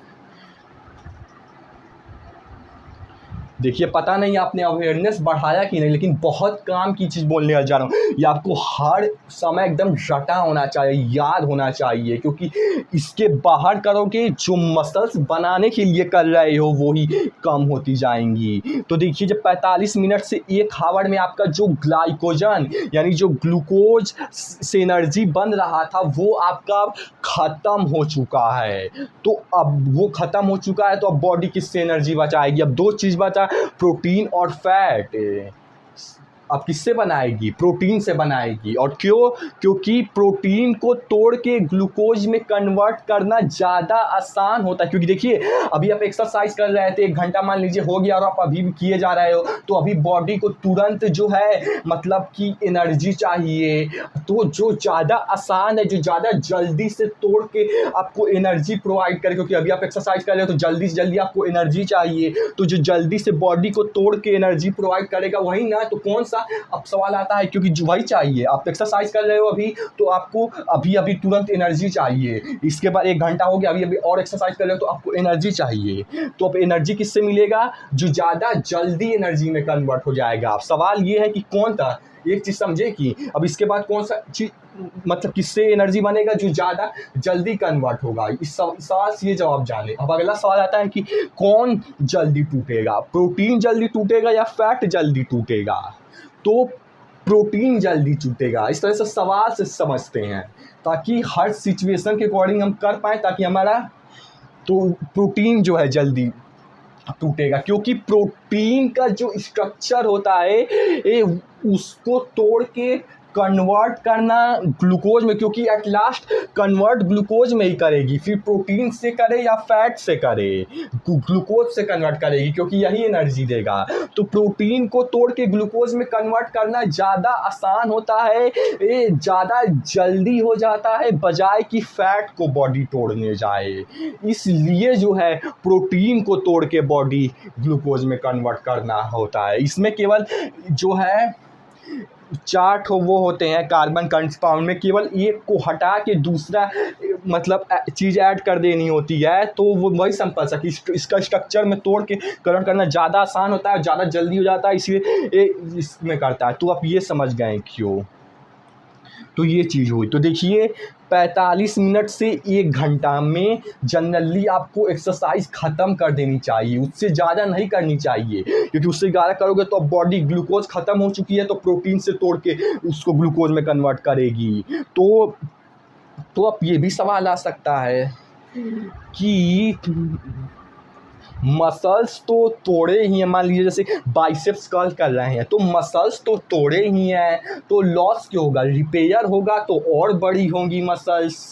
देखिए पता नहीं आपने अवेयरनेस बढ़ाया कि नहीं, लेकिन बहुत काम की चीज़ बोलने जा रहा हूँ। ये आपको हर समय एकदम रटा होना चाहिए, याद होना चाहिए, क्योंकि इसके बाहर करोगे जो मसल्स बनाने के लिए कर रहे हो वो ही कम होती जाएंगी। तो देखिए जब 45 मिनट से 1 आवर में आपका जो ग्लाइकोजन यानी जो ग्लूकोज से एनर्जी बन रहा था वो आपका ख़त्म हो चुका है। तो अब वो ख़त्म हो चुका है तो अब बॉडी किससे एनर्जी बचाएगी, अब 2 चीज़ बचा, प्रोटीन और फैट। अब किससे बनाएगी, प्रोटीन से बनाएगी। और क्यों, क्योंकि प्रोटीन को तोड़ के ग्लूकोज में कन्वर्ट करना ज़्यादा आसान होता है। क्योंकि देखिए अभी आप एक्सरसाइज कर रहे थे, 1 घंटा मान लीजिए हो गया और आप अभी भी किए जा रहे हो, तो अभी बॉडी को तुरंत जो है मतलब कि एनर्जी चाहिए। तो जो ज़्यादा आसान है, जो ज़्यादा जल्दी से तोड़ के आपको एनर्जी प्रोवाइड करे, क्योंकि अभी आप एक्सरसाइज कर रहे हो तो जल्दी से जल्दी आपको एनर्जी चाहिए, तो जो जल्दी से बॉडी को तोड़ के एनर्जी प्रोवाइड करेगा वही ना। तो कौन सा, अब सवाल आता है, क्योंकि वही चाहिए, आप एक्सरसाइज कर रहे हो अभी तो आपको अभी अभी तुरंत एनर्जी चाहिए, इसके बाद 1 घंटा हो गया अभी अभी और एक्सरसाइज कर रहे हो तो आपको एनर्जी चाहिए। तो अब एनर्जी किससे मिलेगा, जो ज़्यादा जल्दी एनर्जी में कन्वर्ट हो जाएगा। अब सवाल ये है कि कौन था, एक चीज़ समझे कि अब इसके बाद कौन सा चीज़ मतलब किससे एनर्जी बनेगा, जो ज़्यादा जल्दी कन्वर्ट होगा। इस सवाल से ये जवाब जाने। अब अगला सवाल आता है कि कौन जल्दी टूटेगा, प्रोटीन जल्दी टूटेगा या फैट जल्दी टूटेगा। तो प्रोटीन जल्दी टूटेगा। इस तरह से सवाल से समझते हैं ताकि हर सिचुएशन के अकॉर्डिंग हम कर पाएँ, ताकि हमारा तो प्रोटीन जो है जल्दी टूटेगा, क्योंकि प्रोटीन का जो स्ट्रक्चर होता है उसको तोड़ के कन्वर्ट करना ग्लूकोज में, क्योंकि एट लास्ट कन्वर्ट ग्लूकोज में ही करेगी, फिर प्रोटीन से करे या फैट से करे, ग्लूकोज से कन्वर्ट करेगी क्योंकि यही एनर्जी देगा। तो प्रोटीन को तोड़ के ग्लूकोज में कन्वर्ट करना ज़्यादा आसान होता है, ये ज़्यादा जल्दी हो जाता है बजाय कि फैट को बॉडी तोड़ने जाए। इसलिए जो है प्रोटीन को तोड़ के बॉडी ग्लूकोज में कन्वर्ट करना होता है। इसमें केवल जो है 4 वो होते हैं कार्बन कंपाउंड में, केवल एक को हटा के दूसरा मतलब चीज़ ऐड कर देनी होती है। तो वो वही सिंपल सा कि इसका स्ट्रक्चर में तोड़ के कन्वर्ट करना ज़्यादा आसान होता है, ज़्यादा जल्दी हो जाता है, इसलिए इसमें करता है। तो आप ये समझ गए क्यों, तो ये चीज़ हुई। तो देखिए 45 मिनट से 1 घंटा में जनरली आपको एक्सरसाइज ख़त्म कर देनी चाहिए, उससे ज़्यादा नहीं करनी चाहिए, क्योंकि उससे ज़्यादा करोगे तो अब बॉडी ग्लूकोज ख़त्म हो चुकी है तो प्रोटीन से तोड़ के उसको ग्लूकोज में कन्वर्ट करेगी। तो अब ये भी सवाल आ सकता है कि मसल्स तो तोड़े ही हैं, मान लीजिए जैसे बाइसेप्स कर्ल कर रहे हैं तो मसल्स तो तोड़े ही हैं, तो लॉस क्यों होगा, रिपेयर होगा तो और बड़ी होंगी मसल्स।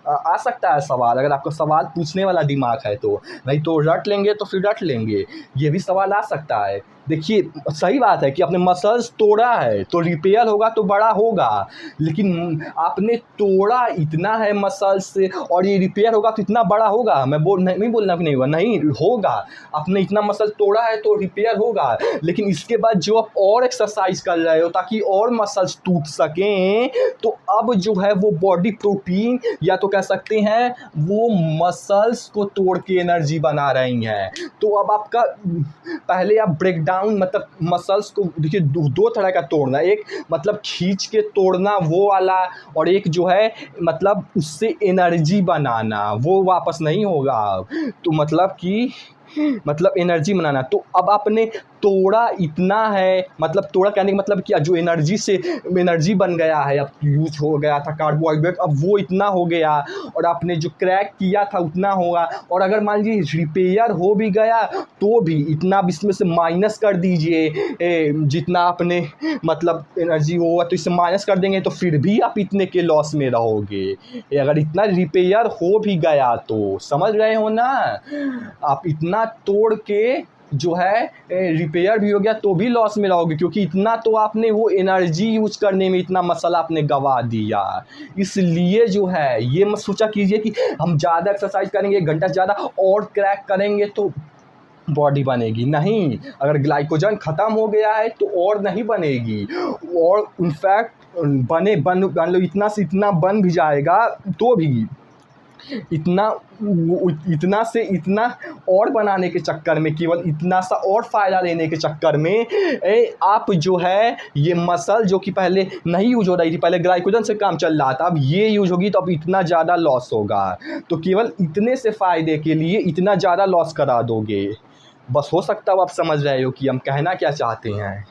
आ सकता है सवाल, अगर आपको सवाल पूछने वाला दिमाग है तो, नहीं तो रट लेंगे तो फिर रट लेंगे, ये भी सवाल आ सकता है। देखिए सही बात है कि आपने मसल्स तोड़ा है तो रिपेयर होगा तो बड़ा होगा, लेकिन आपने तोड़ा इतना है मसल्स से और ये रिपेयर होगा तो इतना बड़ा होगा, मैं नहीं बोलना कि नहीं होगा, नहीं होगा। आपने इतना मसल तोड़ा है तो रिपेयर होगा, लेकिन इसके बाद जो आप और एक्सरसाइज कर रहे हो ताकि और मसल्स टूट सकें, तो अब जो है वो बॉडी प्रोटीन या तो कह सकते हैं वो मसल्स को तोड़ के एनर्जी बना रही हैं। तो अब आपका पहले आप ब्रेक डाउन मतलब मसल्स को देखिए 2 तरह का तोड़ना, एक मतलब खींच के तोड़ना वो वाला, और एक जो है मतलब उससे एनर्जी बनाना, वो वापस नहीं होगा। तो मतलब कि मतलब एनर्जी बनाना। तो अब आपने तोड़ा इतना है, मतलब तोड़ा कहने का मतलब क्या, जो एनर्जी से एनर्जी बन गया है, अब यूज हो गया था कार्बोहाइड्रेट, अब वो इतना हो गया, और आपने जो क्रैक किया था उतना होगा। और अगर मान लीजिए रिपेयर हो भी गया तो भी इतना अब इसमें से माइनस कर दीजिए, जितना आपने मतलब एनर्जी होगा तो इससे माइनस कर देंगे, तो फिर भी आप इतने के लॉस में रहोगे। अगर इतना रिपेयर हो भी गया तो समझ रहे हो ना, आप इतना तोड़ के जो है रिपेयर भी हो गया तो भी लॉस में रहोगे, क्योंकि इतना तो आपने वो एनर्जी यूज करने में इतना मसला आपने गवा दिया। इसलिए जो है ये मत सोचा कीजिए कि हम ज़्यादा एक्सरसाइज करेंगे, 1 घंटा से ज़्यादा और क्रैक करेंगे तो बॉडी बनेगी। नहीं, अगर ग्लाइकोजन ख़त्म हो गया है तो और नहीं बनेगी, और इनफैक्ट बन लो इतना से इतना बन भी जाएगा तो भी इतना से इतना और बनाने के चक्कर में, केवल इतना सा और फ़ायदा लेने के चक्कर में आप जो है ये मसल जो कि पहले नहीं यूज हो रही थी, पहले ग्लाइकोजन से काम चल रहा था, अब ये यूज होगी तो अब इतना ज़्यादा लॉस होगा। तो केवल इतने से फ़ायदे के लिए इतना ज़्यादा लॉस करा दोगे। बस हो सकता है आप समझ रहे हो कि हम कहना क्या चाहते हैं।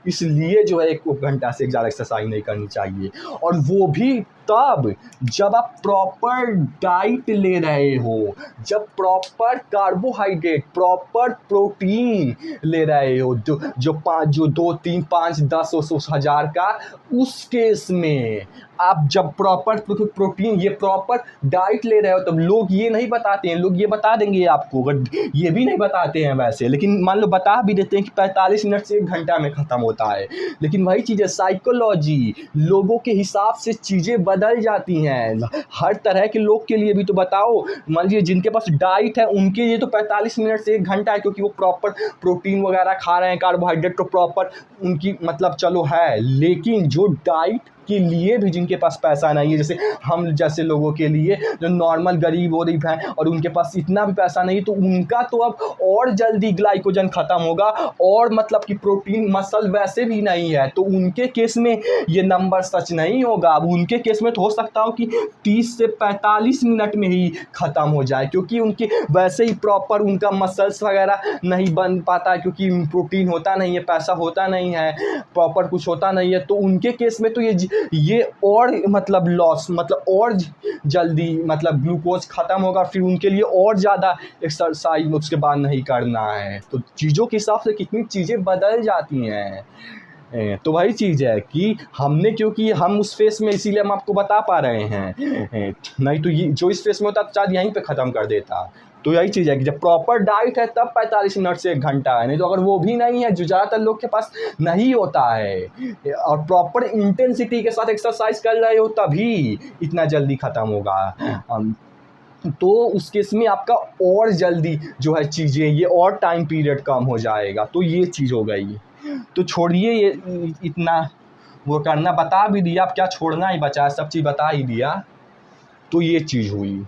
इसलिए जो है 1 घंटा से ज़्यादा एक्सरसाइज नहीं करनी चाहिए, और वो भी तब जब आप प्रॉपर डाइट ले रहे हो, जब प्रॉपर कार्बोहाइड्रेट, प्रॉपर प्रोटीन ले रहे हो, जो 2 3 5 10 उस हज़ार का, उस केस में आप जब प्रॉपर प्रोटीन ये प्रॉपर डाइट ले रहे हो, तब लोग ये नहीं बताते हैं। लोग ये बता देंगे आपको, अगर ये भी नहीं बताते हैं वैसे, लेकिन मान लो बता भी देते हैं कि 45 मिनट से 1 घंटा में ख़त्म होता है, लेकिन वही चीज़ है, साइकोलॉजी, लोगों के हिसाब से चीज़ें बदल जाती हैं। हर तरह के लोग के लिए भी तो बताओ, मान लीजिए जिनके पास डाइट है उनके लिए तो 45 मिनट से 1 घंटा है, क्योंकि वो प्रॉपर प्रोटीन वगैरह खा रहे हैं, कार्बोहाइड्रेट तो प्रॉपर उनकी मतलब चलो है। लेकिन जो डाइट के लिए भी जिनके पास पैसा नहीं है, जैसे हम जैसे लोगों के लिए जो नॉर्मल गरीब हैं और उनके पास इतना भी पैसा नहीं, तो उनका तो अब और जल्दी ग्लाइकोजन ख़त्म होगा, और मतलब कि प्रोटीन मसल वैसे भी नहीं है, तो उनके केस में ये नंबर सच नहीं होगा। अब उनके केस में तो हो सकता हो कि 30 से 45 मिनट में ही ख़त्म हो जाए, क्योंकि उनके वैसे ही प्रॉपर उनका मसल्स वगैरह नहीं बन पाता है, क्योंकि प्रोटीन होता नहीं है, पैसा होता नहीं है, प्रॉपर कुछ होता नहीं है। तो उनके केस में तो ये और मतलब लॉस, मतलब और जल्दी मतलब ग्लूकोज ख़त्म होगा, फिर उनके लिए और ज़्यादा एक्सरसाइज उसके बाद नहीं करना है। तो चीज़ों के हिसाब से कितनी चीज़ें बदल जाती हैं। तो वही चीज़ है कि हमने, क्योंकि हम उस फेस में, इसीलिए हम आपको बता पा रहे हैं, नहीं तो ये जो इस फेस में होता तो शायद यहीं पे ख़त्म कर देता। तो यही चीज़ है कि जब प्रॉपर डाइट है तब 45 मिनट से 1 घंटा है, नहीं तो अगर वो भी नहीं है, जो ज़्यादातर लोग के पास नहीं होता है, और प्रॉपर इंटेंसिटी के साथ एक्सरसाइज कर रहे हो, तभी इतना जल्दी ख़त्म होगा। तो उस केस में आपका और जल्दी जो है चीज़ें, ये और टाइम पीरियड कम हो जाएगा। तो ये चीज़ हो गई। तो छोड़िए ये इतना वो करना, बता भी दिया, अब क्या छोड़ना ही बचा है, सब चीज़ बता ही दिया। तो ये चीज़ हुई।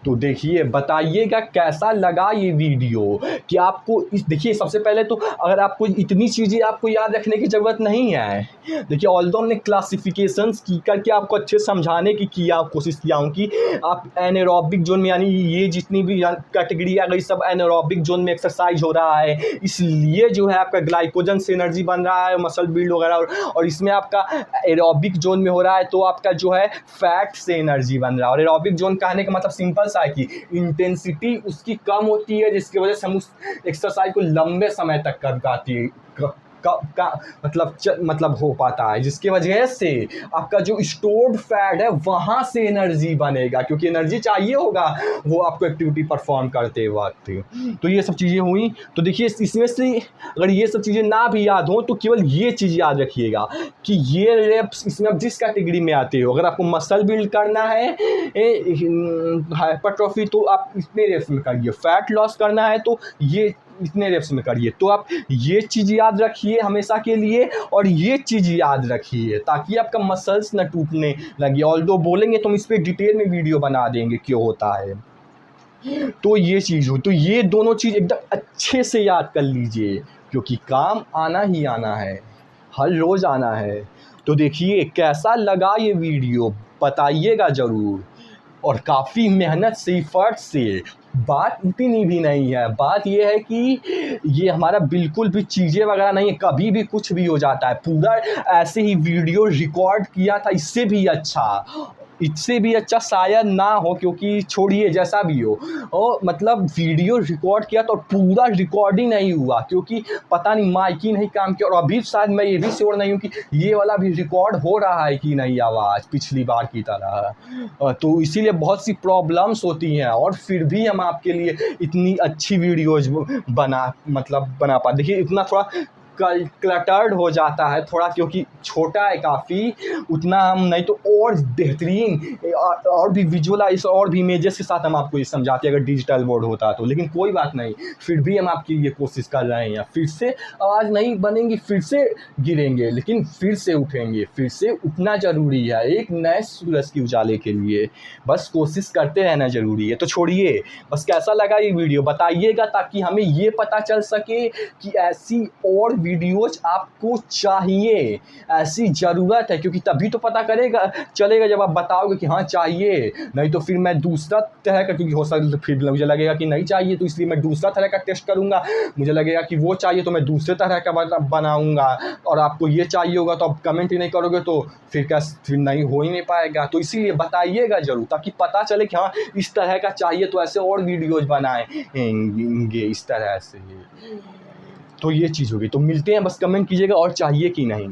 तो देखिए, बताइएगा कैसा लगा ये वीडियो, कि आपको देखिए, सबसे पहले तो अगर आपको इतनी चीज़ें आपको याद रखने की ज़रूरत नहीं है। देखिए, ऑल्दो हमने क्लासिफिकेशंस की करके आपको अच्छे समझाने की कोशिश किया हूँ कि आप एनारोबिक जोन में, यानी ये जितनी भी कैटेगरी आ गई, सब एनारोबिक जोन में एक्सरसाइज हो रहा है, इसलिए जो है आपका ग्लाइकोजन से एनर्जी बन रहा है, मसल बिल्ड वगैरह, और इसमें आपका एरोबिक जोन में हो रहा है तो आपका जो है फैट से एनर्जी बन रहा है। और एरोबिक जोन कहने का मतलब सिंपल सा है कि इंटेंसिटी उसकी कम होती है, जिसकी वजह से हम उस एक्सरसाइज को लंबे समय तक कर पाती है, मतलब हो पाता है, जिसकी वजह से आपका जो स्टोर्ड फैट है वहाँ से एनर्जी बनेगा, क्योंकि एनर्जी चाहिए होगा वो आपको एक्टिविटी परफॉर्म करते वक्त। तो ये सब चीज़ें हुई। तो देखिए, इसमें से अगर ये सब चीज़ें ना भी याद हो तो केवल ये चीज़ याद रखिएगा कि ये रेप्स, इसमें आप जिस कैटेगरी में आते हो, अगर आपको मसल बिल्ड करना है, हाइपरट्रॉफी, तो आप इतने रेप्स में करिए, फैट लॉस करना है तो ये इतने रेप्स में करिए। तो आप ये चीज़ याद रखिए हमेशा के लिए, और ये चीज़ याद रखिए ताकि आपका मसल्स न टूटने लगे। ऑल्दो बोलेंगे तो हम इस पर डिटेल में वीडियो बना देंगे क्यों होता है। तो ये चीज़ हो, तो ये दोनों चीज़ एकदम अच्छे से याद कर लीजिए, क्योंकि काम आना ही आना है, हर रोज़ आना है। तो देखिए कैसा लगा ये वीडियो, बताइएगा ज़रूर। और काफ़ी मेहनत से, एफर्ट से। बात इतनी भी नहीं है, बात ये है कि ये हमारा बिल्कुल भी चीज़ें वगैरह नहीं है, कभी भी कुछ भी हो जाता है। पूरा ऐसे ही वीडियो रिकॉर्ड किया था, इससे भी अच्छा शायद ना हो, क्योंकि छोड़िए जैसा भी हो। और मतलब वीडियो रिकॉर्ड किया तो पूरा रिकॉर्डिंग नहीं हुआ, क्योंकि पता नहीं माइक ही नहीं काम किया। और अभी शायद मैं ये भी श्योर नहीं हूँ कि ये वाला भी रिकॉर्ड हो रहा है कि नहीं आवाज़ पिछली बार की तरह। तो इसीलिए बहुत सी प्रॉब्लम्स होती हैं, और फिर भी हम आपके लिए इतनी अच्छी वीडियोज़ बना पाते। देखिए इतना थोड़ा क्लटर्ड हो जाता है थोड़ा, क्योंकि छोटा है काफ़ी, उतना हम नहीं तो और बेहतरीन और भी विजुअलाइज और भी इमेजेस के साथ हम आपको ये समझाते अगर डिजिटल बोर्ड होता तो। लेकिन कोई बात नहीं, फिर भी हम आपके लिए कोशिश कर रहे हैं। फिर से आवाज़ नहीं बनेंगी, फिर से गिरेंगे, लेकिन फिर से उठेंगे। फिर से उठना ज़रूरी है एक नए सूरज की उजाले के लिए। बस कोशिश करते रहना ज़रूरी है। तो छोड़िए, बस कैसा लगा ये वीडियो बताइएगा, ताकि हमें ये पता चल सके कि ऐसी और वीडियोज़ आपको चाहिए, ऐसी ज़रूरत है। क्योंकि तभी तो पता चलेगा जब आप बताओगे कि हाँ चाहिए। नहीं तो फिर मैं दूसरा तरह का, क्योंकि हो सकता फिर मुझे लगेगा कि नहीं चाहिए, तो इसलिए मैं दूसरा तरह का टेस्ट करूँगा। मुझे लगेगा कि वो चाहिए तो मैं दूसरे तरह का बनाऊँगा। और आपको ये चाहिए होगा तो आप कमेंट ही नहीं करोगे, तो फिर नहीं हो ही नहीं पाएगा। तो इसीलिए बताइएगा ज़रूर, ताकि पता चले कि हाँ इस तरह का चाहिए, तो ऐसे और वीडियोज़ बनाएंगे इस तरह से। तो ये चीज़ होगी। तो मिलते हैं, बस कमेंट कीजिएगा और चाहिए कि नहीं।